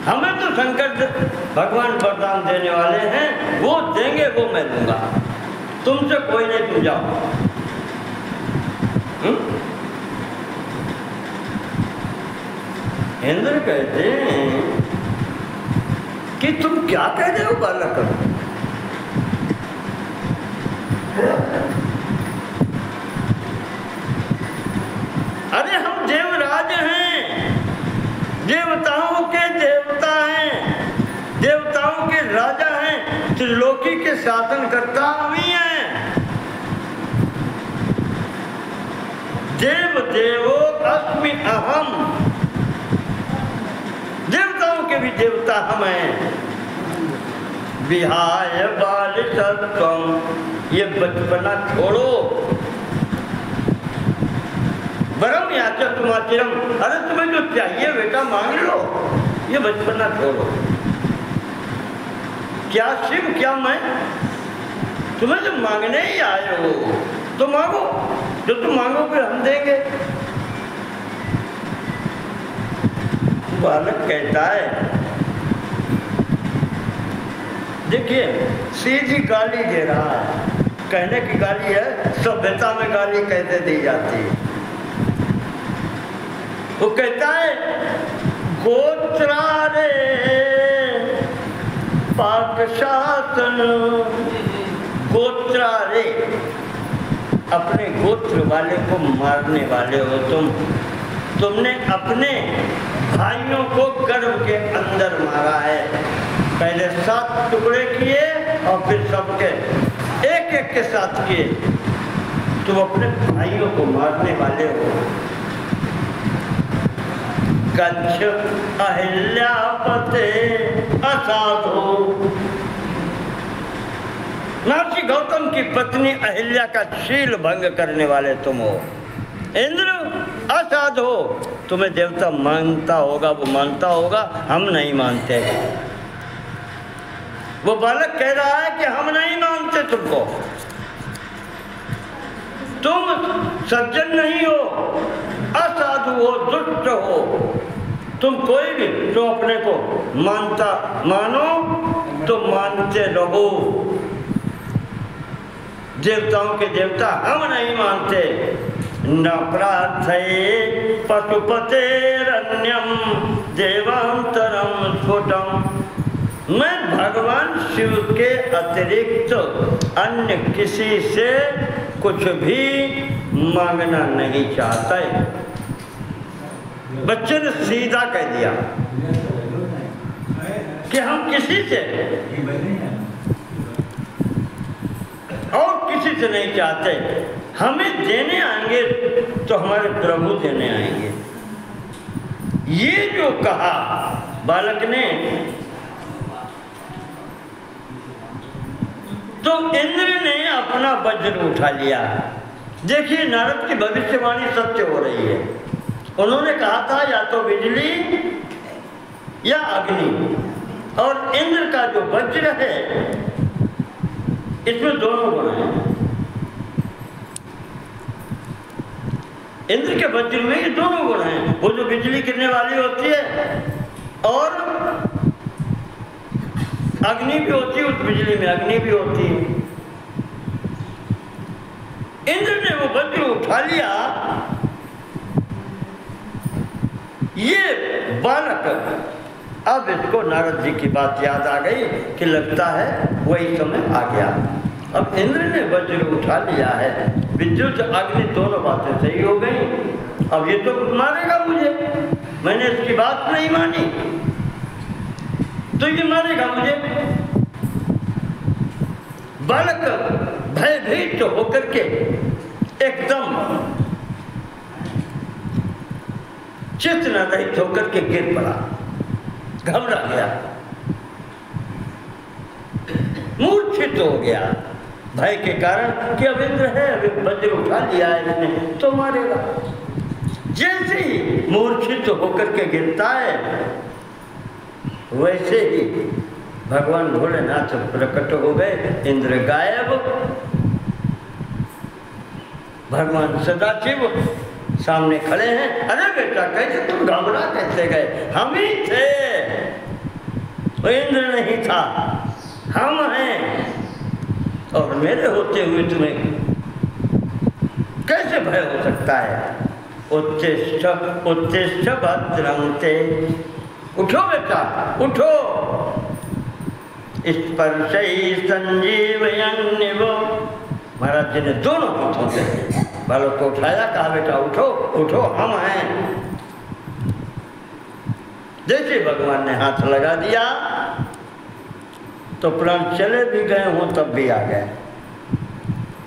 हमें तो शंकर भगवान वरदान देने वाले हैं, वो देंगे, वो मैं दूंगा, तुमसे कोई नहीं, तुम जाओ। इंद्र कहते हैं कि तुम क्या कह रहे हो बालक? अरे हम देवराज हैं, देवताओं के देवता हैं, देवताओं के राजा हैं, त्रिलोकी के शासनकर्ता हम ही हैं। देव देवो अस्मि अहम, देवताओं के भी देवता हम हैं। विहाय बालिशत्वम, ये बचपना छोड़ो। वरम याचतुमाचिरम, अरे तुम्हें जो चाहिए बेटा मांग लो, ये बचपना छोड़ो। क्या शिव क्या मैं, तुम्हें जो मांगने ही आए हो तो मांगो, जो तुम मांगोगे हम देंगे। बालक कहता है, देखिए सीधी गाली दे रहा है, कहने की गाली है, सभ्यता में गाली कैसे दी जाती है। वो कहता है गोत्रारे पाकशासन, गोत्रारे, अपने गोत्र वाले को मारने वाले हो तुम। तुमने अपने भाइयों को गर्भ के अंदर मारा है, पहले 7 टुकड़े किए और फिर सबके एक एक के साथ किए। तुम अपने भाइयों को मारने वाले हो। गच्छ अहिल्यापते असाधो, महर्षि गौतम की पत्नी अहिल्या का शील भंग करने वाले तुम हो। इंद्र असाधु हो, तुम्हें देवता मानता होगा, वो मानता होगा, हम नहीं मानते। वो बालक कह रहा है कि हम नहीं मानते तुमको। तुम सज्जन नहीं हो, असाधु हो, दुष्ट हो, तुम कोई भी तो अपने को मानो तो मानते रहो। देवताओं के देवता हम नहीं मानते। न प्रार्थये पशुपतेरन्यम देवांतरम स्फुटम। मैं भगवान शिव के अतिरिक्त अन्य किसी से कुछ भी मांगना नहीं चाहता है। बच्चे ने सीधा कह दिया कि हम किसी से और किसी से नहीं चाहते, हमें देने आएंगे तो हमारे प्रभु देने आएंगे। ये जो कहा बालक ने, तो इंद्र ने अपना वज्र उठा लिया। देखिए नारद की भविष्यवाणी सत्य हो रही है। उन्होंने कहा था या तो बिजली या अग्नि, और इंद्र का जो वज्र है इसमें दोनों गुण हैं। इंद्र के वज्र में ये दोनों गुण हैं। वो जो बिजली गिरने वाली होती है और अग्नि भी होती है, उस बिजली में अग्नि भी होती है। इंद्र ने वो वज्र उठा लिया। ये बालक, अब इसको नारद जी की बात याद आ गई कि लगता है वही समय आ गया। अब इंद्र ने वज्र उठा लिया है, विद्युत अग्नि दोनों बातें सही हो गई। अब ये तो मारेगा मुझे, मैंने इसकी बात नहीं मानी तो ये मारेगा मुझे। बालक भयभीत होकर के एकदम चित्त न रहित होकर के गिर पड़ा, घबरा गया, मूर्छित हो गया भय के कारण कि अब इंद्र है, अभी वज्र उठा लिया है इसने तो मारेगा। जैसे ही मूर्छित होकर के गिरता है वैसे ही भगवान भोलेनाथ प्रकट हो गए, इंद्र गायब। इंद्र सदाशिव सामने खड़े हैं। अरे बेटा कैसे तुम घबरा कैसे गए? हम ही थे, वो इंद्र नहीं था, हम हैं। और मेरे होते हुए तुम्हें कैसे भय हो सकता है? उत्तिष्ठ उत्तिष्ठ भद्रं ते, उठो बेटा उठो। स्पर्शै संजीवयन्निव, महाराज जी ने दोनों हाथों से बालक को उठाया, कहा बेटा उठो उठो, हम हैं। जैसे भगवान ने हाथ लगा दिया तो प्राण चले भी गए हों तब भी आ गए।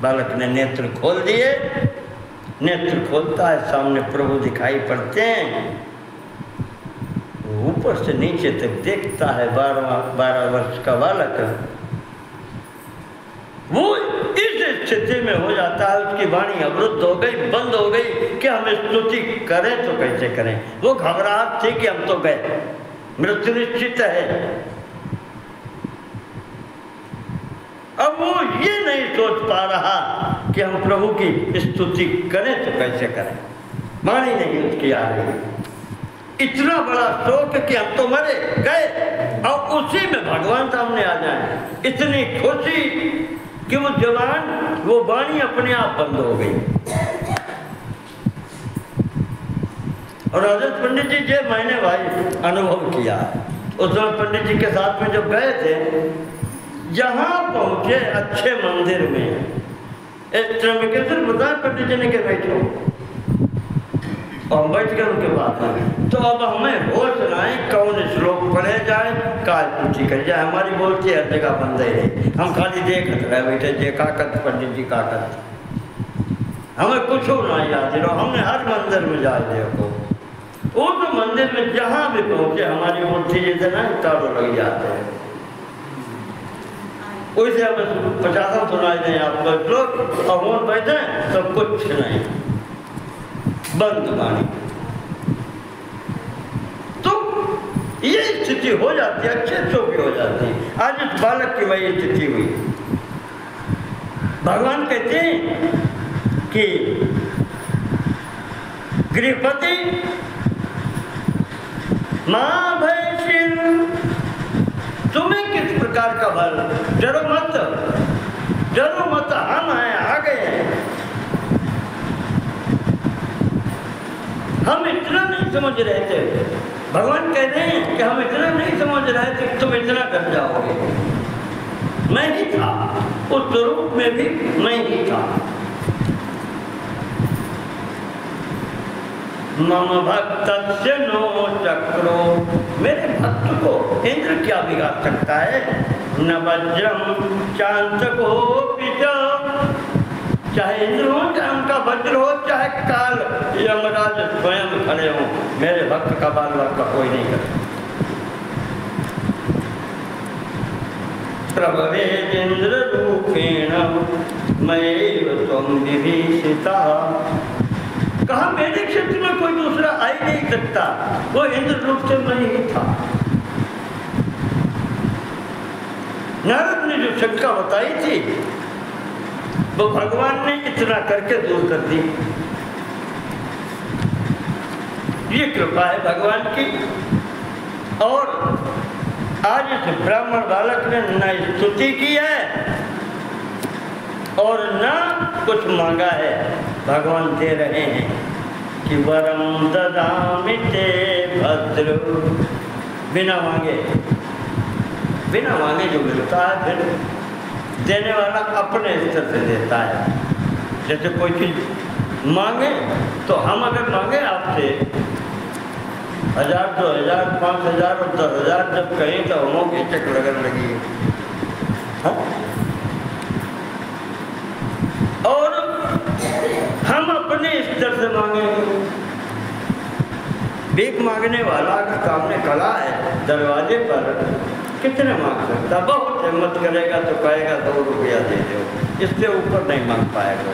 बालक ने नेत्र खोल दिए, नेत्र खोलता है, सामने प्रभु दिखाई पड़ते हैं। ऊपर से नीचे तक देखता है। 12 वर्ष का बालक वो इस स्थिति में हो जाता है, उसकी वाणी अवरुद्ध हो गई, बंद हो गई कि हम स्तुति करें तो कैसे करें। वो घबराहट थी कि हम तो गए, मृत्यु निश्चित है। अब वो ये नहीं सोच पा रहा कि हम प्रभु की स्तुति करें तो कैसे करें, वाणी नहीं उसकी आ रही। इतना बड़ा शोक कि हम तो मरे गए और उसी में भगवान सामने आ जाए। इतनी खुशी कि वो जवान, वो वाणी अपने आप बंद हो गई। और राजन पंडित जी जो मैंने भाई अनुभव किया, उस समय पंडित जी के साथ में जब गए थे, जहाँ पहुँचे अच्छे मंदिर में, त्र्यंबकेश्वर बताए पंडित जी ने के बैठो, और बैठ कर उनके पास में। तो अब हमें होश नाए कौन श्लोक पढ़े जाए, काय पूछी कर जाए। हमारी बोलती हर जगह बंद ही रही, हम खाली देखते रहे बैठे, जे काकत पंडित जी काकत, हमें कुछ ना याद रहो। हमने हर मंदिर में जा देखो, उस मंदिर में जहाँ भी पहुँचे हमारी बोलती जैसे ना तारों लग जाते हैं। वैसे अब 50 सुनाई दें आपको श्लोक और मोन बैठे तो कुछ नहीं, बंद वाणी। तो ये स्थिति हो जाती है, अच्छे अच्छों की हो जाती है। आज इस बालक की वही स्थिति हुई। भगवान कहते हैं कि गृहपति मां भयशील, तुम्हें किस प्रकार का बल, डरो मत, हम हैं, आ गए हैं। हम इतना नहीं समझ रहे थे, भगवान कह रहे हैं कि हम इतना नहीं समझ रहे थे तुम इतना डर जाओगे। मैं ही था, उस स्वरूप में भी मैं ही था। मम भक्तस्य नो चक्रो, मेरे भक्त को इंद्र क्या बिगाड़ सकता है। न वज्रम चांचको पिता, चाहे इंद्र हो, चाहे उनका वज्र हो, चाहे काल यमराज स्वयं खड़े हो, मेरे भक्त का बाल बाल का कोई नहीं कर। प्रभवेदिंद्र रूपेण मयैव त्वं विभीषितः, कहा मेरे क्षेत्र में कोई दूसरा आ ही नहीं सकता, वो इंद्र रूप से मैं ही था। नारद ने जो शंका बताई थी वो भगवान ने इतना करके दूर कर दी। ये कृपा है भगवान की। और आज इस ब्राह्मण बालक ने न स्तुति की है और न कुछ मांगा है, भगवान दे रहे हैं कि वरम ददामि ते भद्र, बिना मांगे जो मिलता है फिर देने वाला अपने स्तर से देता है। जैसे कोई चीज मांगे तो हम अगर मांगे आपसे 1000, 2000, 5000 और 10,000 जब कहीं तो हमों की चक लगन लगी है। और हम अपने स्तर से मांगेंगे। भीख मांगने वाला अगर सामने खड़ा है दरवाजे पर, कितने मांग सकता, बहुत हिम्मत करेगा तो कहेगा 2 रुपया दे दो, इससे ऊपर नहीं मांग पाएगा,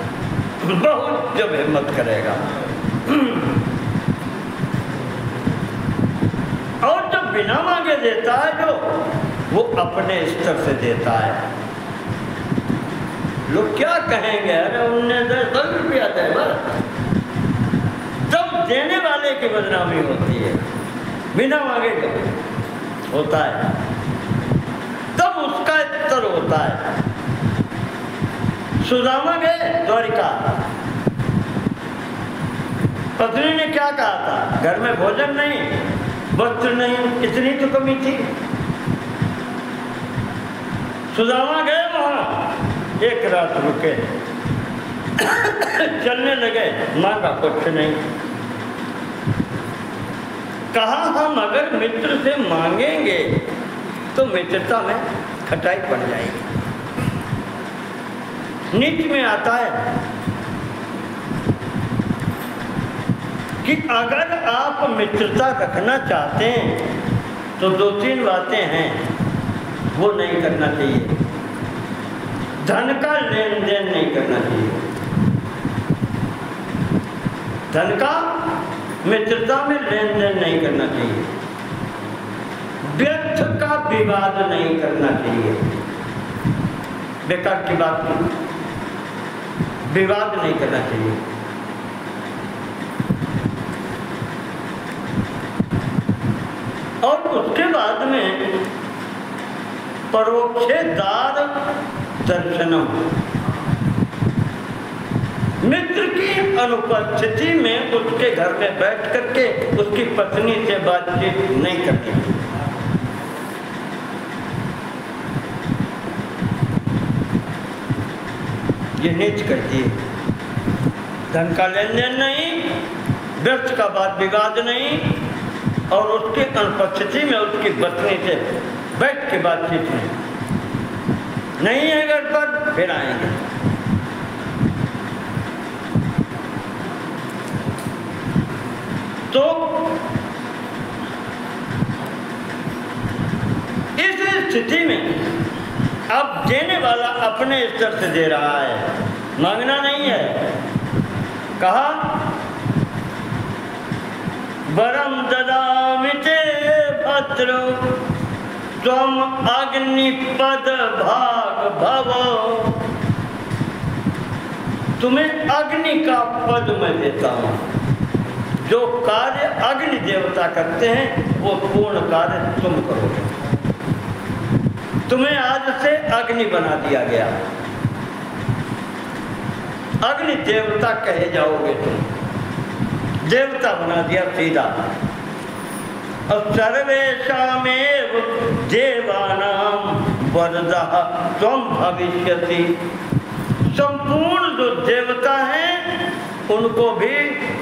बहुत जब हिम्मत करेगा। और जब बिना मांगे देता है जो, वो अपने स्तर से देता है। लोग क्या कहेंगे, अरे उनने 10 रुपया दे, तब देने वाले की बदनामी होती है। बिना मांगे तो होता है, तब उसका स्तर होता है। सुदामा गए द्वारिका, पत्नी ने क्या कहा था, घर में भोजन नहीं, वस्त्र नहीं, इतनी तो कमी थी। सुदामा गए वहां, एक रात रुके, चलने लगे, मांगा कुछ नहीं। कहा हम अगर मित्र से मांगेंगे तो मित्रता में खटाई पड़ जाएगी। नीति में आता है कि अगर आप मित्रता रखना चाहते हैं तो 2-3 बातें हैं, वो नहीं करना चाहिए। धन का लेन देन नहीं करना चाहिए, धन का मित्रता में लेन देन नहीं करना चाहिए, व्यर्थ का विवाद नहीं करना चाहिए, बेकार की बात नहीं, विवाद नहीं करना चाहिए। और उसके बाद में परोक्षेदार दर्शनम, मित्र की अनुपस्थिति में उसके घर में बैठ करके उसकी पत्नी से बातचीत नहीं करनी। ये नीच करती है। धन का लेन देन नहीं, व्यर्थ का बात विवाद नहीं, और उसके अनुपस्थिति में उसकी पत्नी से बैठ के बातचीत नहीं है घर पर, फिर आएंगे। तो इस स्थिति में अब देने वाला अपने स्तर से दे रहा है, मांगना नहीं है। कहा वरम ददामि ते भद्र त्वम अग्निपद भाग भव, तुम्हें अग्नि का पद मैं देता हूँ। जो कार्य अग्नि देवता करते हैं वो पूर्ण कार्य तुम करोगे। तुम्हें आज से अग्नि बना दिया गया, अग्नि देवता कहे जाओगे तुम, देवता बना दिया सीधा। और सर्वेषामेव देवानां वरदः त्वं भविष्यसि। संपूर्ण जो देवता हैं उनको भी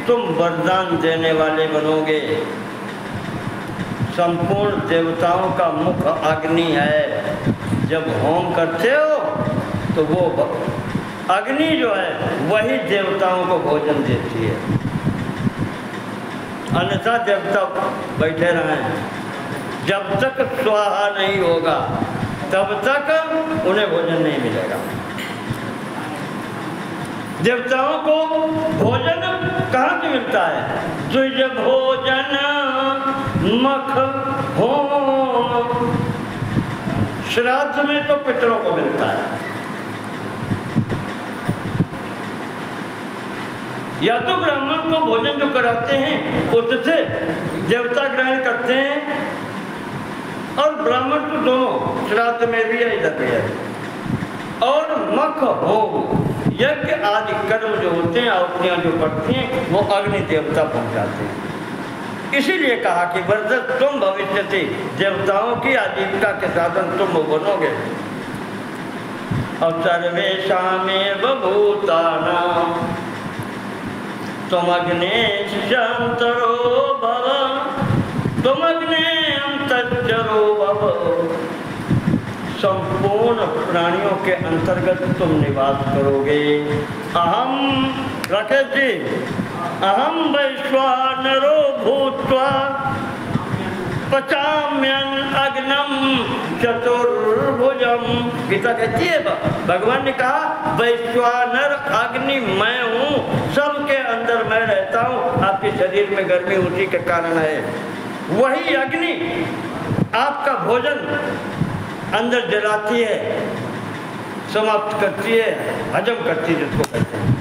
तुम वरदान देने वाले बनोगे। संपूर्ण देवताओं का मुख अग्नि है। जब होम करते हो तो वो अग्नि जो है वही देवताओं को भोजन देती है, अन्यथा देवता बैठे रहें। जब तक स्वाहा नहीं होगा तब तक उन्हें भोजन नहीं मिलेगा। देवताओं को भोजन कहाँ से मिलता है? द्विज भोजन मख होम। श्राद्ध में तो पितरों को मिलता है। या तो ब्राह्मण को भोजन जो कराते हैं उससे देवता ग्रहण करते हैं, और ब्राह्मण तो दोनों श्राद्ध में भी है, इधर भी है। और मख होम यज्ञ आदि कर्म जो होते हैं, आहुतियाँ जो पड़ती हैं, वो अग्नि देवता पहुँचाते हैं। इसीलिए कहा कि वरदः तुम भविष्यसि, देवताओं की आजीविका के साधन तुम बनोगे। और सर्वेषामेव भूतानां त्वमग्नेऽन्तरो भव, त्वमग्नेऽन्तश्चरो भव। संपूर्ण प्राणियों के अंतर्गत तुम निवास करोगे। अहम राकेश जी, अहम वैश्वानरो भूत्वा पचाम्यन अग्नम चतुर्भुजम। गीता कहती है, भगवान ने कहा वैश्वानर अग्नि मैं हूँ, सबके अंदर मैं रहता हूँ। आपके शरीर में गर्मी उसी के कारण है। वही अग्नि आपका भोजन अंदर जलाती है, समाप्त करती है, हजम करती है, जिसको कहते हैं।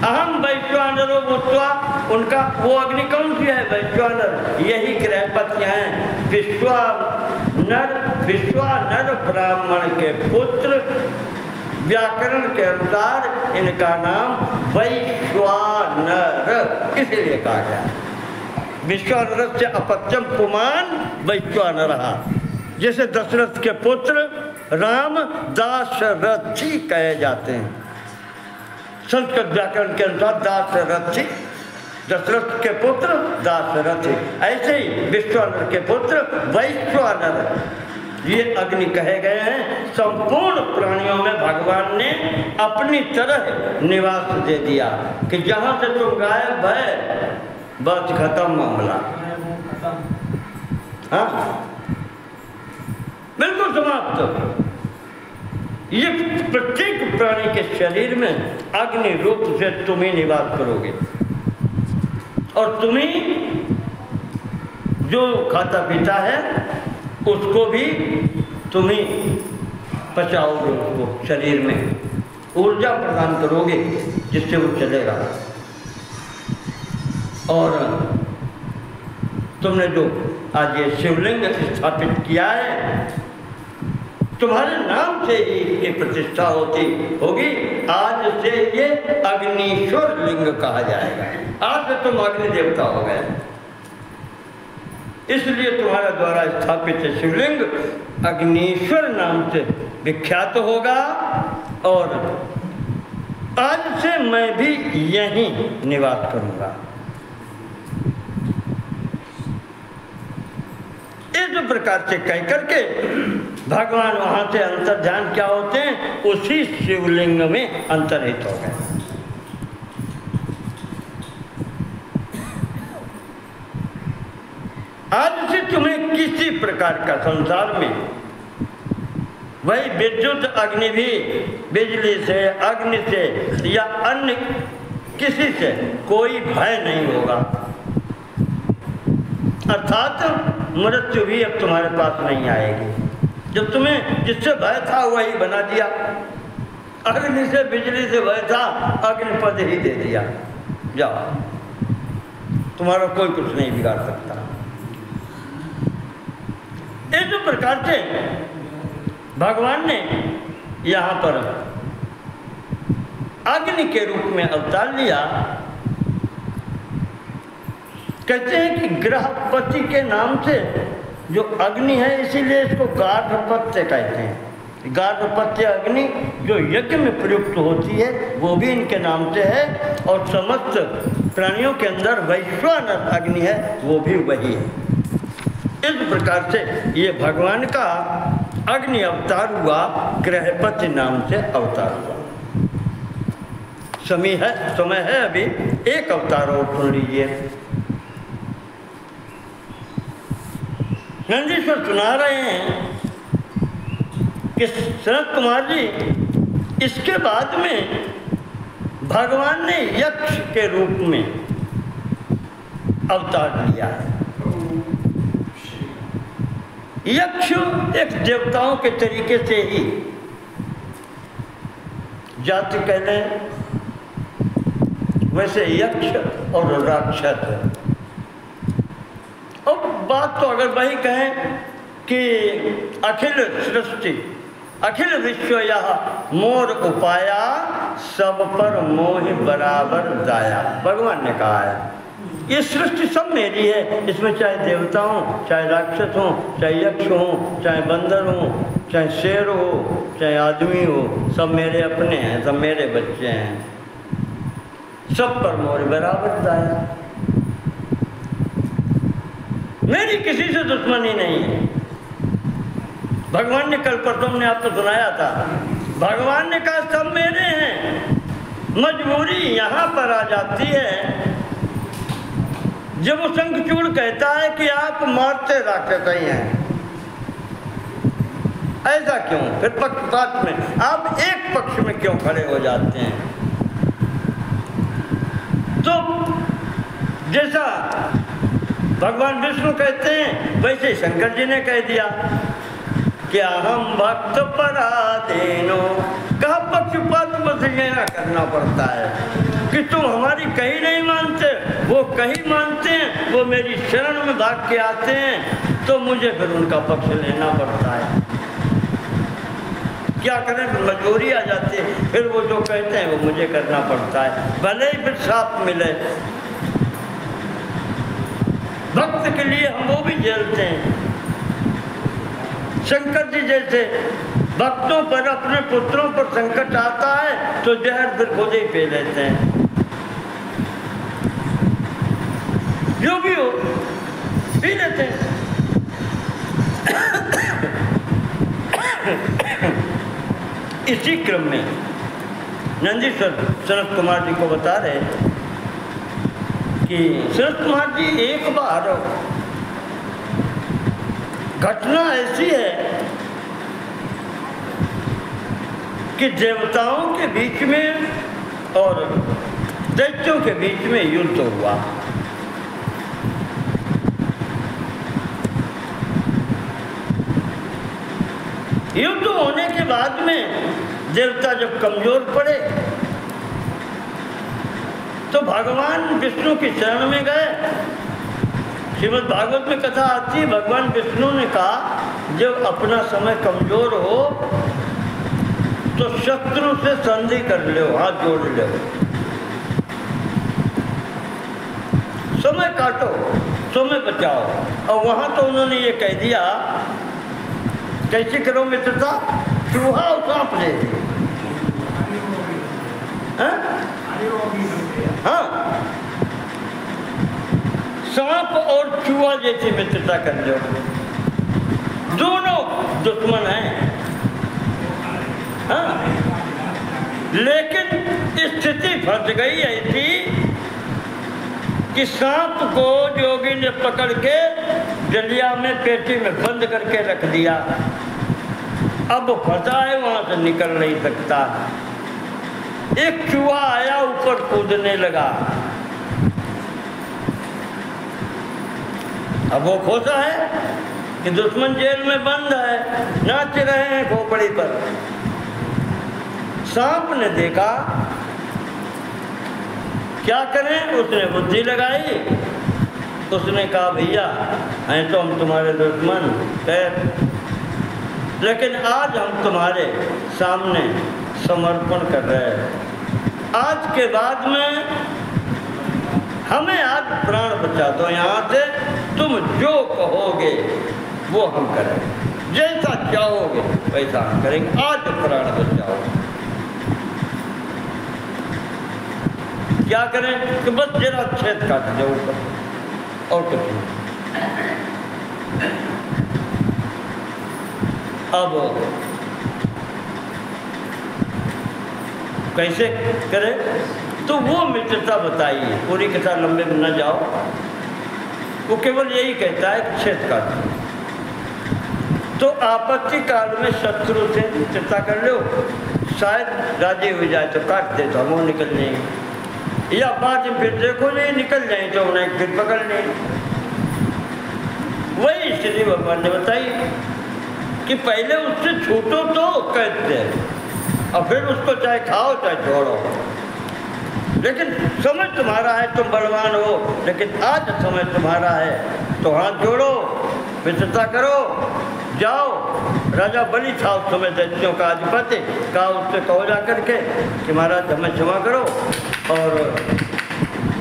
अहम वैश्वानरो भूत्वा, उनका वो अग्नि कौन सी है? वैश्वानर, यही गृहपति हैं। विश्वानर ब्राह्मण के पुत्र, व्याकरण के अनुसार इनका नाम वैश्वानर इसलिए कहा गया। विश्वानर से अपत्यम पुमान वैश्वानरः। जैसे दशरथ के पुत्र राम दाशरथी कहे जाते हैं, संस्कृत व्याकरण के अनुसार दाशरथी, दशरथ के पुत्र दाशरथी। ऐसे ही विश्वानर के पुत्र वैश्वानर, ये अग्नि कहे गए हैं। संपूर्ण प्राणियों में भगवान ने अपनी तरह निवास दे दिया कि जहाँ से तुम गायब है बस खत्म मामला। हाँ, बिल्कुल समाप्त। ये प्रत्येक प्राणी के शरीर में अग्नि रूप से तुम ही निवास करोगे, और तुम ही जो खाता पीता है उसको भी तुम ही पचाओगे, उसको शरीर में ऊर्जा प्रदान करोगे जिससे वो चलेगा। और तुमने जो आज ये शिवलिंग स्थापित किया है, तुम्हारे नाम से ही ये प्रतिष्ठा होगी। आज से ये अग्निश्वर लिंग कहा जाएगा। आज से तुम अग्नि देवता हो गए, इसलिए तुम्हारे द्वारा स्थापित शिवलिंग अग्निश्वर नाम से विख्यात होगा। और आज से मैं भी यहीं निवास करूंगा। इस प्रकार से कह करके भगवान वहां से अंतर्ध्यान क्या होते हैं, उसी शिवलिंग में अंतर्हित हो गए। आज से तुम्हें किसी प्रकार का संसार में वही विद्युत अग्नि भी, बिजली से, अग्नि से या अन्य किसी से कोई भय नहीं होगा। अर्थात मृत्यु भी अब तुम्हारे पास नहीं आएगी। जब तुम्हें जिससे भय था वही बना दिया, अग्नि से बिजली से भय था, अग्निपद ही दे दिया, जाओ तुम्हारा कोई कुछ नहीं बिगाड़ सकता। इस प्रकार से भगवान ने यहाँ पर अग्नि के रूप में अवतार लिया। कहते हैं कि ग्रहपति के नाम से जो अग्नि है, इसीलिए इसको गार्हपत्य कहते हैं। गार्हपत्य अग्नि जो यज्ञ में प्रयुक्त होती है वो भी इनके नाम से है, और समस्त प्राणियों के अंदर वैश्वानर अग्नि है वो भी वही है। इस प्रकार से ये भगवान का अग्नि अवतार हुआ, ग्रहपति नाम से अवतार हुआ। समय है अभी एक अवतार और सुन लीजिए। नंदीश्वर सुना रहे हैं कि सनत कुमार जी, इसके बाद में भगवान ने यक्ष के रूप में अवतार लिया है। यक्ष एक देवताओं के तरीके से ही जाति कह लें, वैसे यक्ष और राक्षस। और बात तो अगर वही कहें कि अखिल सृष्टि अखिल विश्व यह मोर उपाया, सब पर मोह बराबर दाया, भगवान ने कहा है। ये सृष्टि सब मेरी है, इसमें चाहे देवता हो, चाहे राक्षस हो, चाहे यक्ष हो, चाहे बंदर हो, चाहे शेर हो, चाहे आदमी हो, सब मेरे अपने हैं, सब मेरे बच्चे हैं, सब पर मोर बराबर दाया। मेरी किसी से दुश्मनी नहीं है। भगवान ने कल परसों ने आपको सुनाया था, भगवान ने कहा सब मेरे हैं। मजबूरी यहाँ पर आ जाती है जब वो शंखचूड़ कहता है कि आप मारते राक्षस ही हैं। ऐसा क्यों? फिर पक्षपात में आप एक पक्ष में क्यों खड़े हो जाते हैं? तो जैसा भगवान विष्णु कहते हैं वैसे शंकर जी ने कह दिया कि हम भक्त पराधीनो। कहा पक्षपात बस लेना करना पड़ता है कि तुम हमारी कहीं नहीं मानते, वो कहीं मानते हैं, वो मेरी शरण में भाग के आते हैं, तो मुझे फिर उनका पक्ष लेना पड़ता है। क्या करें, मजबूरी आ जाती है, फिर वो जो कहते हैं वो मुझे करना पड़ता है, भले ही फिर साथ मिले। भक्त के लिए हम वो भी झेलते हैं। शंकर जी जैसे भक्तों पर, अपने पुत्रों पर संकट आता है तो जहर फिर खुद ही पी लेते हैं। जो भी हो पी लेते हैं। इसी क्रम में नंदीश्वर सनत कुमार जी को बता रहे कि सनत कुमार जी एक बार घटना ऐसी है कि देवताओं के बीच में और दैत्यों के बीच में युद्ध हुआ। युद्ध होने के बाद में देवता जब कमजोर पड़े तो भगवान विष्णु की शरण में गए। श्रीमद् भागवत में कथा आती है, भगवान विष्णु ने कहा जब अपना समय कमजोर हो तो शत्रु से संधि कर लो, हाथ जोड़ लो, समय काटो, समय बचाओ। और वहां तो उन्होंने ये कह दिया, कैसे करो मित्रता, चूहा और सांप ले दी। हाँ, सांप और चूहा जैसी मित्रता कर लो। दोनों दुश्मन हैं। हाँ, लेकिन स्थिति फंस गई ऐसी कि सांप को जोगी ने पकड़ के डलिया में पेटी में बंद करके रख दिया। अब फंसा है, वहां से निकल नहीं सकता। एक चूहा आया, ऊपर कूदने लगा। अब वो खोसा है कि दुश्मन जेल में बंद है, नाच रहे हैं खोपड़ी पर। सांप ने देखा, क्या करें, उसने बुद्धि लगाई, उसने कहा भैया हैं तो हम तुम्हारे दुश्मन खैर, लेकिन आज हम तुम्हारे सामने समर्पण कर रहे हैं। आज के बाद में हमें आज प्राण बचा दो, यहाँ से तुम जो कहोगे वो हम करेंगे, जैसा चाहोगे वैसा हम करेंगे, आज प्राण बचाओ। क्या करें कि बस जरा छेद काट दो ऊपर, और कुछ नहीं। अब कैसे करें, तो वो मित्रता बताइए, पूरी कथा लंबे में न जाओ, वो केवल यही कहता है कि छेद काट दो। तो आपत्ति काल में शत्रु से मित्रता कर लो, शायद राजी हो जाए तो काट दे तो हम निकल जाएंगे, या बाद में फिर देखो नहीं निकल जाए तो उन्हें फिर पकड़ लें। वही स्थिति भगवान ने बताई कि पहले उससे छूटो तो कहते हैं, और फिर उसको चाहे खाओ चाहे छोड़ो, लेकिन समय तुम्हारा है, तुम बलवान हो, लेकिन आज समय तुम्हारा है तो हाथ जोड़ो, मित्रता करो, जाओ। राजा बलि था उस समय दैत्यों का अधिपति, कहा उससे कहो जा करके कि महाराज हमें क्षमा करो, और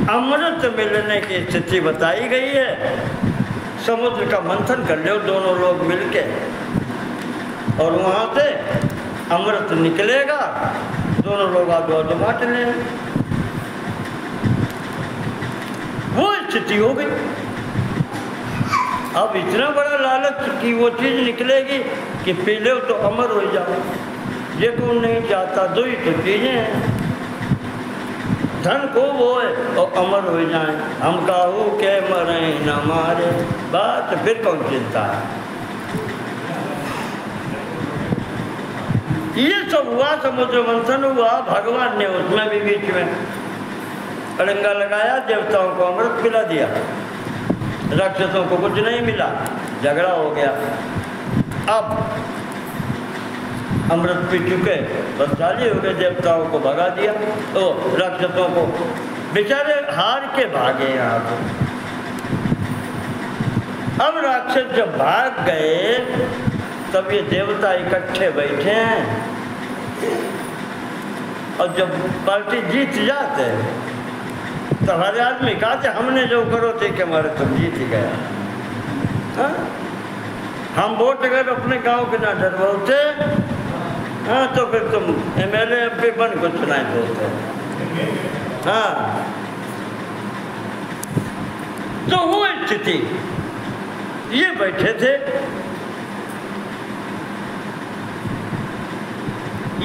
अमृत मिलने की स्थिति बताई गई है, समुद्र का मंथन कर लो दोनों लोग मिलके, और वहाँ से अमृत निकलेगा, दोनों लोग आधो बांट लें। वो स्थिति हो गई। अब इतना बड़ा लालच कि वो चीज़ निकलेगी कि पी लो तो अमर हो जाओ, ये कौन नहीं चाहता, दो ही तो चीज़ें हैं, धन को वो है और अमर हो जाए, हम काहू के मरे न मारे, बात फिर कौन चिंता है। ये सब हुआ, समुद्र मंथन हुआ, भगवान ने उसमें भी बीच में अड़ंगा लगाया, देवताओं को अमृत पिला दिया, राक्षसों को कुछ नहीं मिला, झगड़ा हो गया। अब अमृत पी चुके, बदचाली हो गए, देवताओं को भगा दिया, तो राक्षसों को बेचारे हार के भागे यहाँ को। अब राक्षस जब भाग गए तब ये देवता इकट्ठे बैठे हैं, और जब पार्टी जीत जाते हैं तो हर आदमी कहा हमने जो करो थे कि हमारे तुम जीत ही गया। हाँ? हम वोट अगर अपने गांव के ना डरवाते, हाँ, तो फिर तुम MLA MP बन को चुनाए बोलते। हाँ, तो वो स्थिति, ये बैठे थे,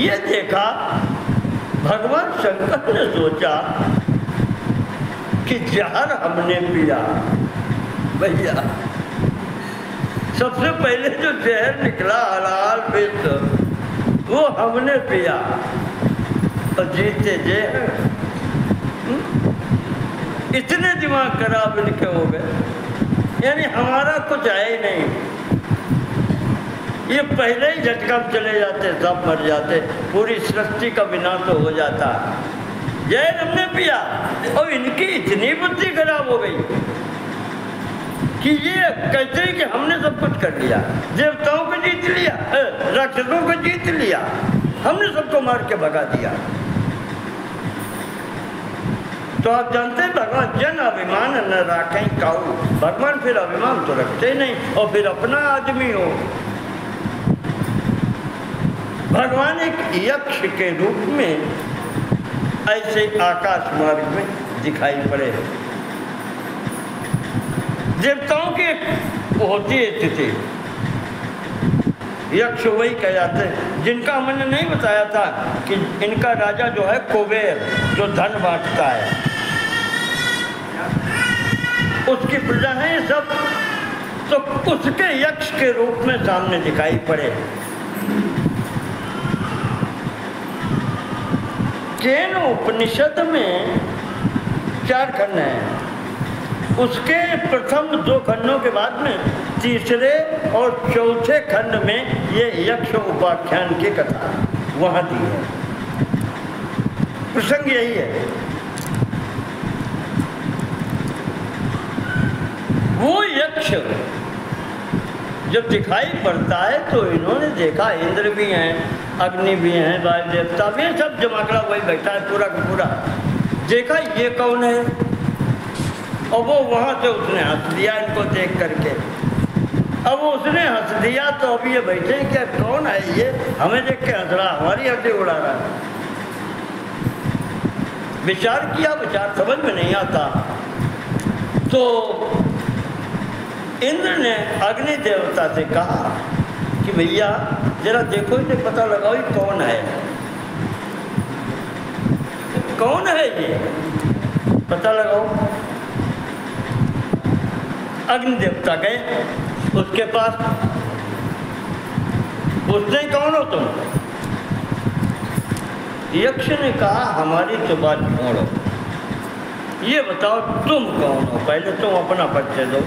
ये देखा, भगवान शंकर ने सोचा कि जहर हमने पिया, भैया सबसे पहले जो जहर निकला हलाल पेट, वो हमने पिया, और जीते जहर। इतने दिमाग खराब इनके हो गए, यानी हमारा कुछ है ही नहीं, ये पहले ही झटका में चले जाते, सब मर जाते, पूरी सृष्टि का विनाश हो जाता। जहर हमने पिया, और इनकी इतनी बुद्धि खराब हो गई कि ये कहते हैं कि हमने सब कुछ कर लिया, देवताओं को जीत लिया, राक्षसों को जीत लिया, हमने सबको मार के भगा दिया। तो आप जानते हैं भगवान जन अभिमान न राखें काऊ, भगवान फिर अभिमान तो रखते नहीं, और फिर अपना आदमी हो। भगवान एक यक्ष के रूप में ऐसे आकाश मार्ग में दिखाई पड़े। देवताओं की होती है स्थिति, यक्ष वही कह जाते हैं जिनका हमने नहीं बताया था कि इनका राजा जो है कुबेर, जो धन बांटता है, उसकी प्रजा है ये सब, तो उसके यक्ष के रूप में सामने दिखाई पड़े। केन उपनिषद में 4 खंड हैं, उसके प्रथम 2 खंडों के बाद में तीसरे और चौथे खंड में ये यक्ष उपाख्यान की कथा वहाँ दी है। प्रसंग यही है। वो यक्ष जब दिखाई पड़ता है तो इन्होंने देखा इंद्र भी हैं, अग्नि भी हैं, वायु देवता भी हैं, सब जमाकड़ा वही बैठा है पूरा का पूरा। देखा ये कौन है, और वो वहाँ से उसने हंस दिया इनको देख करके। अब उसने हंस दिया तो अब ये बैठे हैं क्या कौन है ये, हमें देख के हंस रहा, हमारी हंसी उड़ा रहा है। विचार किया, विचार समझ में नहीं आता, तो इंद्र ने अग्नि देवता से कहा कि भैया जरा देखो इसे पता लगाओ ये कौन है, कौन है ये पता लगाओ। अग्नि देवता गए उसके पास, पूछते कौन हो तुम। यक्ष ने कहा हमारी तो बात छोड़ो, ये बताओ तुम कौन हो, पहले तुम अपना परिचय दो।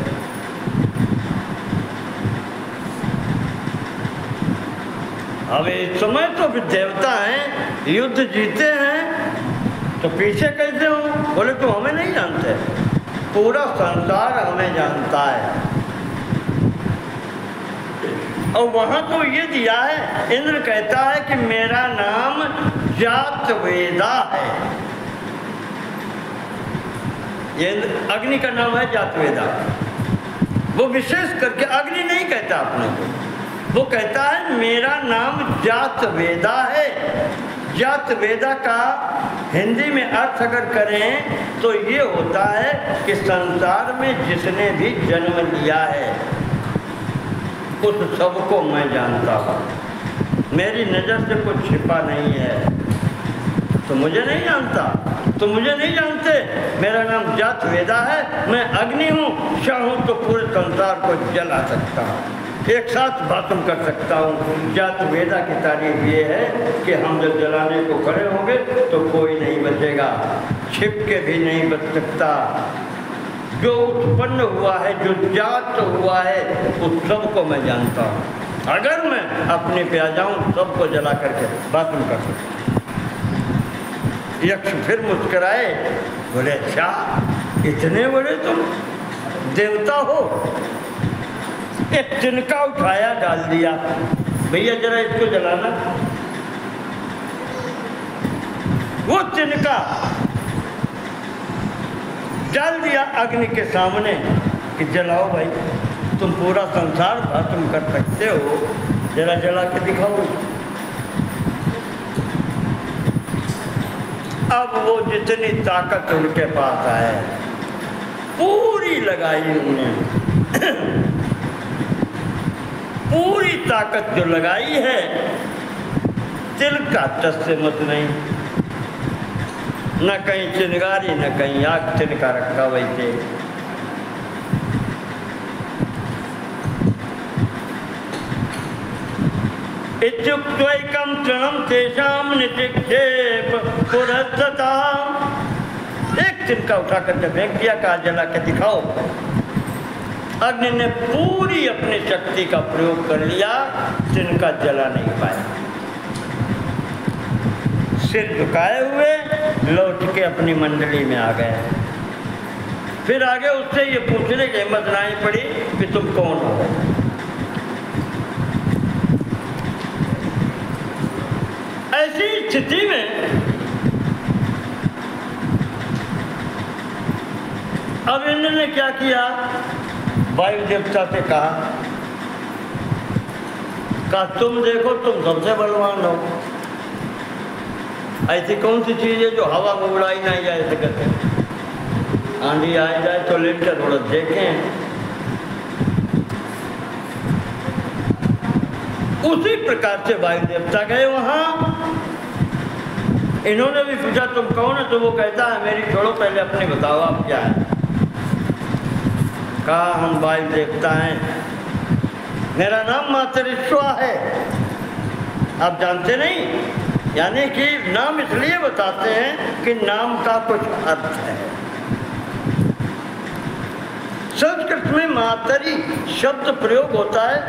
अब इस समय तो फिर देवता हैं, युद्ध जीते हैं, तो पीछे कैसे हो। बोले तुम हमें नहीं जानते, पूरा संसार हमें जानता है। और वहां तो ये दिया है, इंद्र कहता है कि मेरा नाम जातवेदा है। ये अग्नि का नाम है जातवेदा। वो विशेष करके अग्नि नहीं कहता अपने को, वो कहता है मेरा नाम जातवेदा है। जातवेदा का हिंदी में अर्थ अगर करें तो ये होता है कि संसार में जिसने भी जन्म लिया है उस सबको मैं जानता हूँ, मेरी नज़र से कुछ छिपा नहीं है। तो मुझे नहीं जानता, तो मुझे नहीं जानते, मेरा नाम जातवेदा है, मैं अग्नि हूँ, चाहूँ तो पूरे संसार को जला सकता हूँ, एक साथ भाषण कर सकता हूँ। जातवेदा की तारीफ ये है कि हम जब जलाने को खड़े होंगे तो कोई नहीं बचेगा, छिप के भी नहीं बच सकता। जो उत्पन्न हुआ है, जो जात हुआ है, उस सबको मैं जानता हूँ। अगर मैं अपने पे आ जाऊँ सबको जला करके भाषण कर सकता हूँ। यक्ष फिर मुस्कुराए, बोले अच्छा इतने बड़े तुम देवता हो। एक तिनका उठाया डाल दिया, भैया जरा इसको जलाना। वो तिनका डाल दिया अग्नि के सामने कि जलाओ भाई, तुम पूरा संसार भस्म कर सकते हो, जरा जला के दिखाओ। अब वो जितनी ताकत उनके पास है पूरी लगाई उन्होंने। पूरी ताकत जो लगाई है, तिल का टस से मत नहीं, न कहीं चिनगारी न कहीं आग तिनका रखा वैसे। इत्युक्त्वैकं तृणं तेषां निचिक्षेप पुरस्सता। एक तिनका उठा करके फेंक दिया, कहा जला के दिखाओ। अग्नि ने पूरी अपनी शक्ति का प्रयोग कर लिया, तिनका जला नहीं पाया। सिर झुकाए हुए लौट के अपनी मंडली में आ गए। फिर आगे उससे ये पूछने की हिम्मत नहीं पड़ी कि तुम कौन हो। ऐसी स्थिति में अब इन्होंने क्या किया, वायु देवता से कहा तुम देखो तुम सबसे बलवान हो, ऐसी कौन सी चीज है जो हवा में उड़ाई नहीं जाए सकते, आंधी आ जाए तो लेट कर थोड़ा देखें। उसी प्रकार से वायु देवता गए वहां। इन्होंने भी पूछा तुम कौन है, तो वो कहता है मेरी छोड़ो, पहले अपनी बताओ आप क्या है। कहा हम वायु देवता हैं, मेरा नाम मातरिश्वा है। आप जानते नहीं, यानी कि नाम इसलिए बताते हैं कि नाम का कुछ अर्थ है। संस्कृत में मातरी शब्द प्रयोग होता है।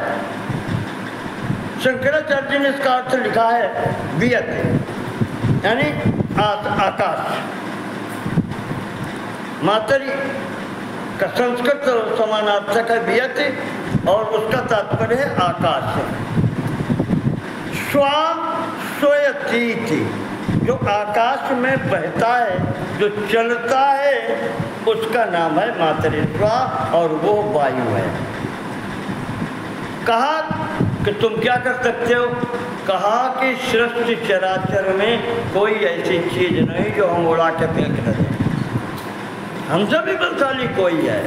शंकराचार्य ने इसका अर्थ लिखा है वियत। यानी आकाश। मातरी का संस्कृत समानार्थक है वियत और उसका तात्पर्य है आकाश। स्वा स्वयतीति, जो आकाश में बहता है, जो चलता है, उसका नाम है मातरी स्वा और वो वायु है। कहा कि तुम क्या कर सकते हो? कहा कि सृष्टि चराचर में कोई ऐसी चीज नहीं जो हम उड़ा के फेंक दें, हमसे भी बलशाली कोई है।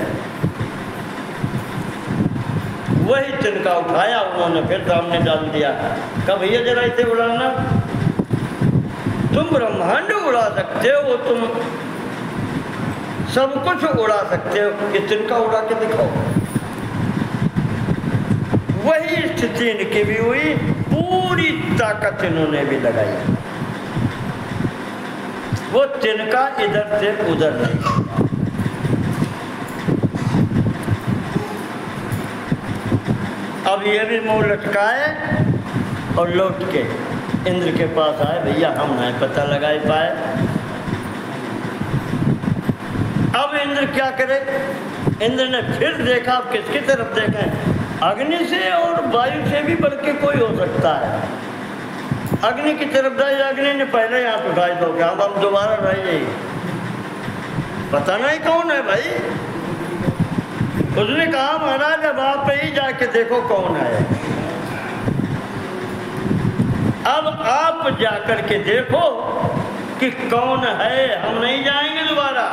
वही तिनका उठाया उन्होंने, फिर सामने डाल दिया। कहा भैया जरा इसे उड़ाना, तुम ब्रह्मांड उड़ा सकते हो, तुम सब कुछ उड़ा सकते हो, ये तिनका उड़ा के दिखाओ। वही स्थिति इनकी भी हुई, पूरी ताकत इन्होंने भी लगाई। वो तिनका इधर से उधर नहीं। अब ये भी मुंह लटकाए और लौट के इंद्र के पास आए, भैया हम नहीं पता लगा पाए। अब इंद्र क्या करे? इंद्र ने फिर देखा, अब किसकी तरफ देखें? अग्नि से और वायु से भी बढ़ के कोई हो सकता है। अग्नि की तरफ जाए, अग्नि ने पहले यहाँ पे उठाई दो, क्या हम दोबारा रहे, पता नहीं कौन है भाई। उसने कहा महाराज अब आप ही जाके देखो कौन है। अब आप जाकर के देखो कि कौन है, हम नहीं जाएंगे दोबारा।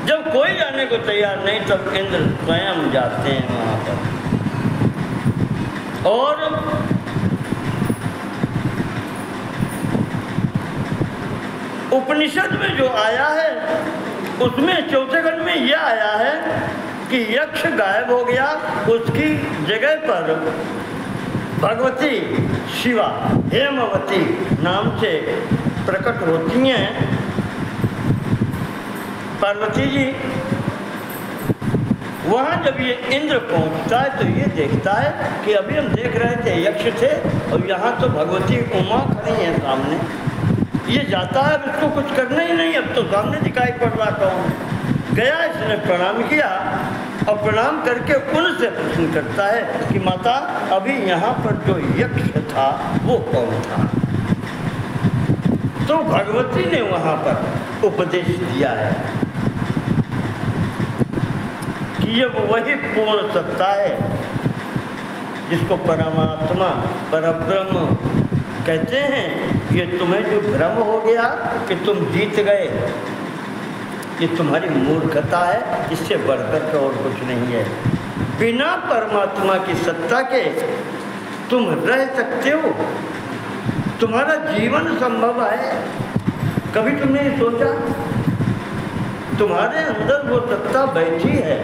जब कोई जाने को तैयार नहीं तब इंद्र स्वयं जाते हैं वहां पर। और उपनिषद में जो आया है उसमें चौथे खंड में यह आया है कि यक्ष गायब हो गया, उसकी जगह पर भगवती शिवा हेमवती नाम से प्रकट होती हैं पार्वती जी। वहाँ जब ये इंद्र पहुँचता है तो ये देखता है कि अभी हम देख रहे थे यक्ष थे और यहाँ तो भगवती उमा खड़ी है सामने। ये जाता है, अब इसको कुछ करना ही नहीं, अब तो सामने दिखाई पड़ रहा कौन। गया, इसने प्रणाम किया और प्रणाम करके उनसे प्रश्न करता है कि माता अभी यहाँ पर जो यक्ष था वो कौन था? तो भगवती ने वहाँ पर उपदेश दिया है कि ये वही पूर्ण सत्ता है जिसको परमात्मा परब्रह्म कहते हैं। ये तुम्हें जो भ्रम हो गया कि तुम जीत गए, ये तुम्हारी मूर्खता है, इससे बढ़कर तो और कुछ नहीं है। बिना परमात्मा की सत्ता के तुम रह सकते हो, तुम्हारा जीवन संभव है। कभी तुमने ये सोचा? तुम्हारे अंदर वो सत्ता बैठी है,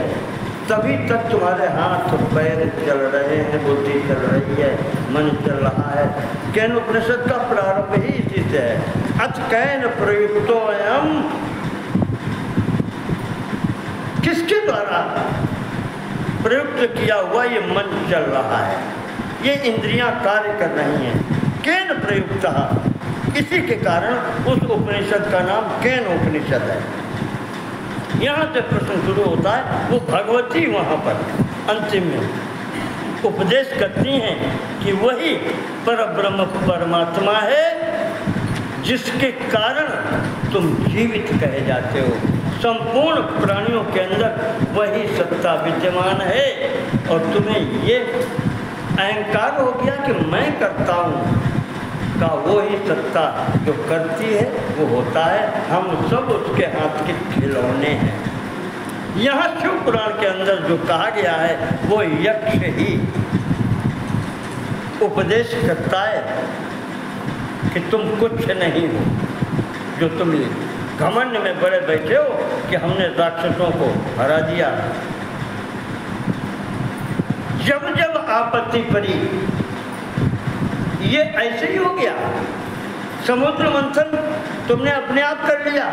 तभी तक तुम्हारे हाथ पैर चल रहे हैं, बुद्धि चल रही है, मन चल रहा है। कैन उपनिषद का प्रारंभ ही इसी से है। अथ कैन प्रयुक्तोऽयम्, किसके द्वारा प्रयुक्त किया हुआ ये मन चल रहा है, ये इंद्रियां कार्य कर रही हैं। कैन प्रयुक्त, इसी के कारण उस उपनिषद का नाम कैन उपनिषद है। यहाँ से प्रश्न शुरू होता है। वो भगवती वहाँ पर अंतिम में उपदेश करती हैं कि वही परब्रह्म परमात्मा है जिसके कारण तुम जीवित कहे जाते हो। संपूर्ण प्राणियों के अंदर वही सत्ता विद्यमान है और तुम्हें ये अहंकार हो गया कि मैं करता हूँ का वो ही सत्ता जो करती है वो होता है। हम सब उसके हाथ के खिलौने हैं। यहाँ शिव पुराण के अंदर जो कहा गया है वो यक्ष ही उपदेश करता है कि तुम कुछ नहीं हो, जो तुम घमंड में बड़े बैठे हो कि हमने राक्षसों को हरा दिया। जब जब आपत्ति पड़ी, ये ऐसे ही हो गया। समुद्र मंथन तुमने अपने आप कर लिया,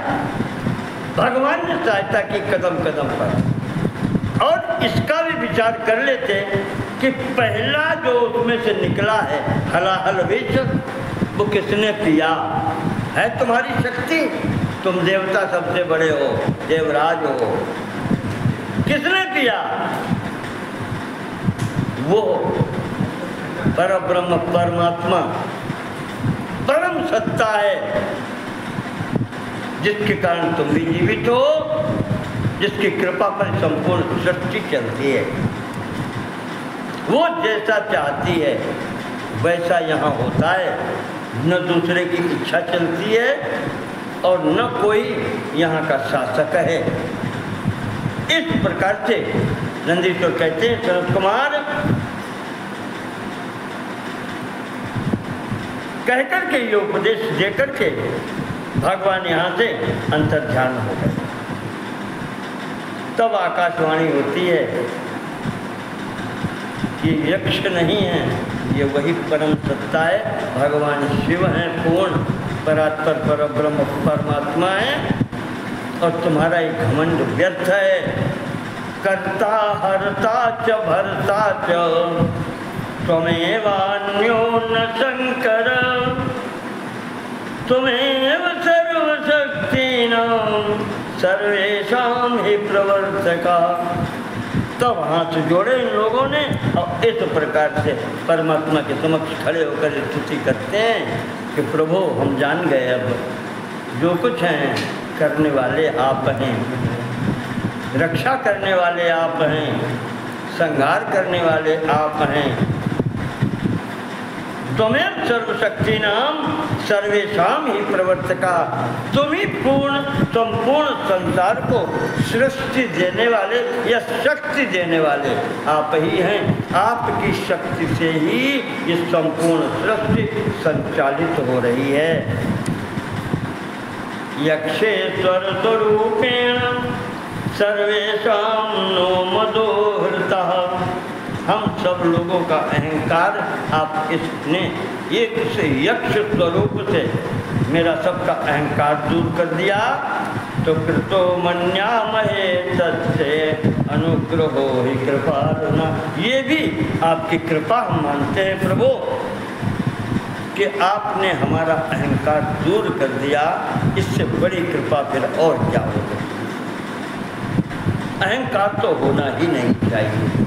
भगवान ने सहायता की कदम कदम पर। और इसका भी विचार कर लेते कि पहला जो उसमें से निकला है हलाहल विष, वो किसने पिया? है तुम्हारी शक्ति, तुम देवता सबसे बड़े हो, देवराज हो, किसने पिया? वो परब्रह्म परमात्मा परम सत्ता है, जिसके कारण तुम भी जीवित हो, जिसकी कृपा पर संपूर्ण सृष्टि चलती है। वो जैसा चाहती है वैसा यहाँ होता है, न दूसरे की इच्छा चलती है और न कोई यहाँ का शासक है। इस प्रकार से नंदीश्वर कहते हैं, सनत कुमार कहकर के ये उपदेश देकर के भगवान यहाँ से अंतर्ध्यान हो गए। तब आकाशवाणी होती है कि यक्ष नहीं है, ये वही परम सत्ता है, भगवान शिव हैं, पूर्ण परात्पर परब्रह्म परमात्मा है, और तुम्हारा ये घमंड व्यर्थ है। कर्ता हरता च भरता च त्वमेवान्यो न शंकर, त्वमेव सर्वशक्तिनां सर्वेषां हि प्रवर्तका। तब हाथ जोड़े इन लोगों ने और इस प्रकार से परमात्मा के समक्ष खड़े होकर स्तुति करते हैं कि प्रभु हम जान गए, अब जो कुछ हैं करने वाले आप हैं, रक्षा करने वाले आप हैं, संहार करने वाले आप हैं। तुम्हें सर्वशक्ति नाम सर्वेशाम ही प्रवर्तका, तुम ही पूर्ण संपूर्ण संसार को सृष्टि देने वाले या शक्ति देने वाले आप ही हैं। आपकी शक्ति से ही ये संपूर्ण सृष्टि संचालित हो रही है। यक्षेश्वर स्वरूपेण सर्वेशाम नो मदो हृतः, हम सब लोगों का अहंकार आप इसने एक से यक्ष स्वरूप से मेरा सबका अहंकार दूर कर दिया। तो कृतो मन्यामहे तत्से अनुग्रहो ही कृपारुणा, ये भी आपकी कृपा हम मानते हैं प्रभु कि आपने हमारा अहंकार दूर कर दिया। इससे बड़ी कृपा फिर और क्या हो सकती? अहंकार तो होना ही नहीं चाहिए।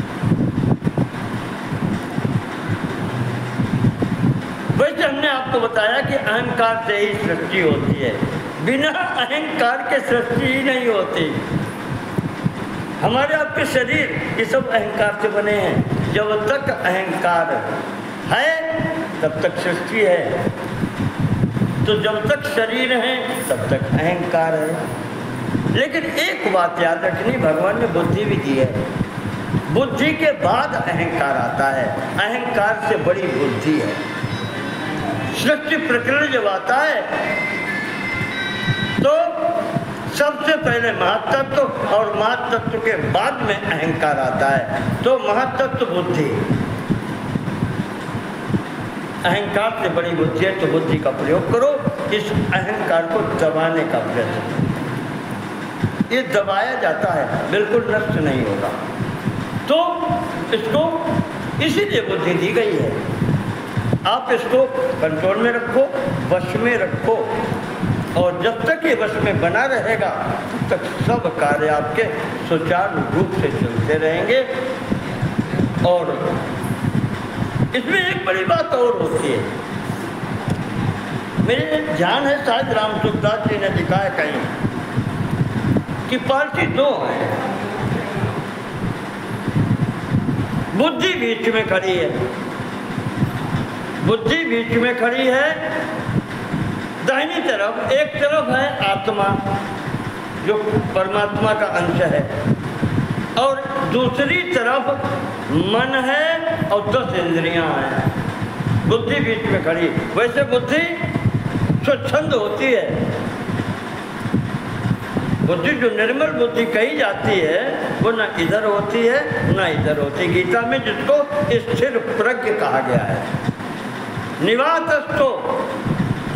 वैसे हमने आपको बताया कि अहंकार से ही सृष्टि होती है, बिना अहंकार के सृष्टि ही नहीं होती। हमारे आपके शरीर ये सब अहंकार से बने हैं। जब तक अहंकार है तब तक सृष्टि है, तो जब तक शरीर है तब तक अहंकार है। लेकिन एक बात याद रखनी, भगवान ने बुद्धि भी दी है, बुद्धि के बाद अहंकार आता है, अहंकार से बड़ी बुद्धि है। सृष्टि प्रकरण जब आता है तो सबसे पहले महातत्व और महातत्व के बाद में अहंकार आता है। तो महातत्व बुद्धि, अहंकार से बड़ी बुद्धि है, तो बुद्धि का प्रयोग करो इस अहंकार को दबाने का प्रयत्न। ये दबाया जाता है, बिल्कुल नष्ट नहीं होगा। तो इसको इसीलिए बुद्धि दी गई है। आप इसको कंट्रोल में रखो, वश में रखो, और जब तक ये वश में बना रहेगा तब तक सब कार्य आपके सुचारू रूप से चलते रहेंगे। और इसमें एक बड़ी बात और होती है, मेरे ध्यान है शायद राम सुखदास जी ने लिखा है कहीं कि पार्टी दो है, बुद्धि बीच में खड़ी है, बुद्धि बीच में खड़ी है। दाहिनी तरफ एक तरफ है आत्मा जो परमात्मा का अंश है, और दूसरी तरफ मन है और 10 इंद्रियां हैं। बुद्धि बीच में खड़ी। वैसे बुद्धि स्वच्छंद होती है, बुद्धि जो निर्मल बुद्धि कही जाती है वो ना इधर होती है ना इधर होती है। गीता में जिसको स्थिर प्रज्ञ कहा गया है। निवातस्थो,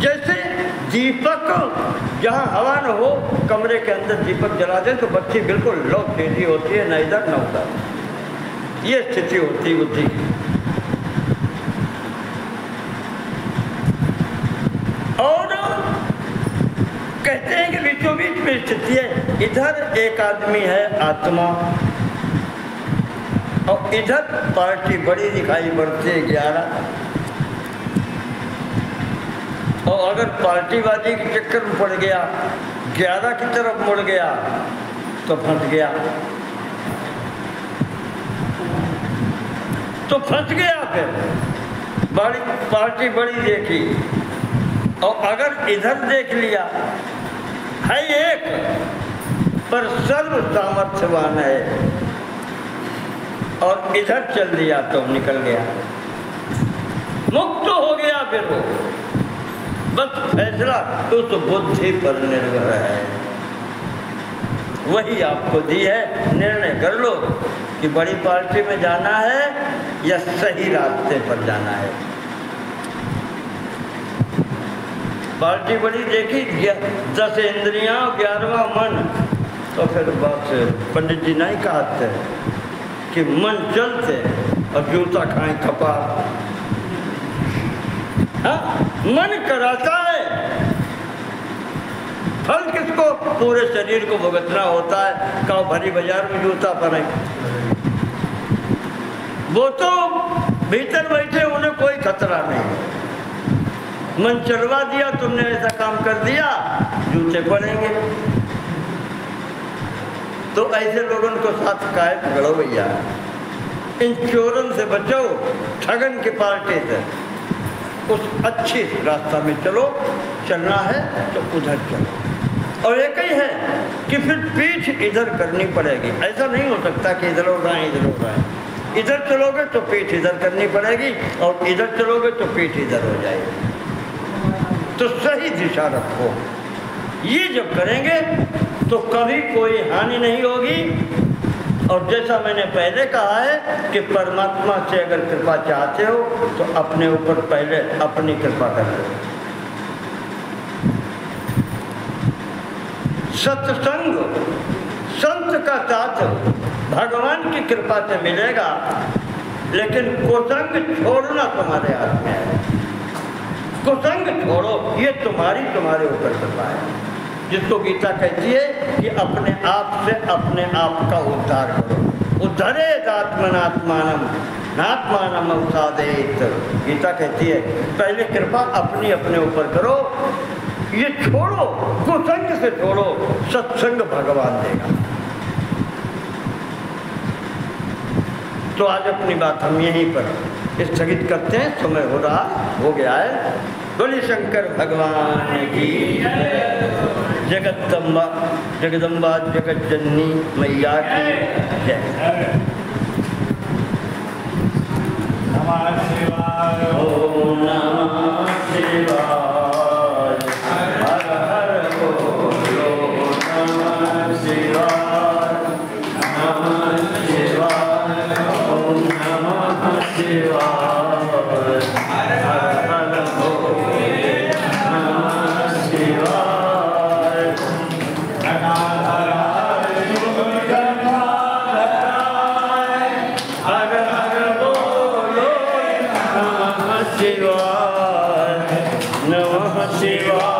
जैसे दीपक जहाँ हवा न हो, कमरे के अंदर दीपक जला दें तो बत्ती बिल्कुल लो तेजी होती है, न इधर न उधर। ये स्थिति होती बुद्धि की। और कहते हैं कि बीचों बीच में स्थिति है, इधर एक आदमी है आत्मा और इधर पार्टी बड़ी दिखाई पड़ती है 11। और अगर पार्टीबाजी के चक्कर में पड़ गया 11 की तरफ मुड़ गया तो फंस गया, तो फंस गया। फिर बड़ी पार्टी बड़ी देखी और अगर इधर देख लिया है एक पर सर्व सामर्थ्यवान है और इधर चल दिया तो निकल गया, मुक्त हो गया। फिर वो बस फैसला तो बुद्धि पर निर्भर है, वही आपको दी है। निर्णय कर लो कि बड़ी पार्टी में जाना है या सही रास्ते पर जाना है। पार्टी बड़ी देखी 10 इंद्रियां 11वां मन, तो फिर बस पंडित जी नहीं कहते कि मन चलते और जूता खाएं कपार। हाँ, मन कराता है, फल किसको? पूरे शरीर को भुगतना होता है। कहो भरी बाजार में जूता पहने, वो तो भीतर बैठे, उन्हें कोई खतरा नहीं। मन चलवा दिया तुमने, ऐसा काम कर दिया, जूते पड़ेंगे। तो ऐसे लोगों को साथ काहे पकड़ो भैया, इन चोरों से बचो, ठगन की पार्टी से। उस अच्छी रास्ता में चलो, चलना है तो उधर चलो। और एक ही है कि फिर पीठ इधर करनी पड़ेगी। ऐसा नहीं हो सकता कि इधर हो रहे इधर हो रहे। इधर चलोगे तो पीठ इधर करनी पड़ेगी और इधर चलोगे तो पीठ इधर हो जाएगी। तो सही दिशा रखो। ये जब करेंगे तो कभी कोई हानि नहीं होगी। और जैसा मैंने पहले कहा है कि परमात्मा से अगर कृपा चाहते हो तो अपने ऊपर पहले अपनी कृपा कर लो। सत्संग संत का साथ भगवान की कृपा से मिलेगा, लेकिन कुसंग छोड़ना तुम्हारे हाथ में है। कुसंग छोड़ो, ये तुम्हारे ऊपर कृपा है। जिसको गीता कहती है कि अपने आप से अपने आप का उद्धार करो। उद्धरे आत्मनात्मानम नात्मानम अवसादेत। गीता कहती है पहले कृपा अपनी अपने ऊपर करो, ये छोड़ो, कुसंग से छोड़ो, सत्संग भगवान देगा। तो आज अपनी बात हम यहीं पर स्थगित करते हैं, समय हो गया है। बोले शंकर भगवान की जगदम्बा जगदम्बा जगत जननी मैया की जय। नमः शिवाय। ओम नमः शिवाय। हर हर बोलो नमः शिवाय। नमः शिवाय। ओम नमः शिवाय। Shiva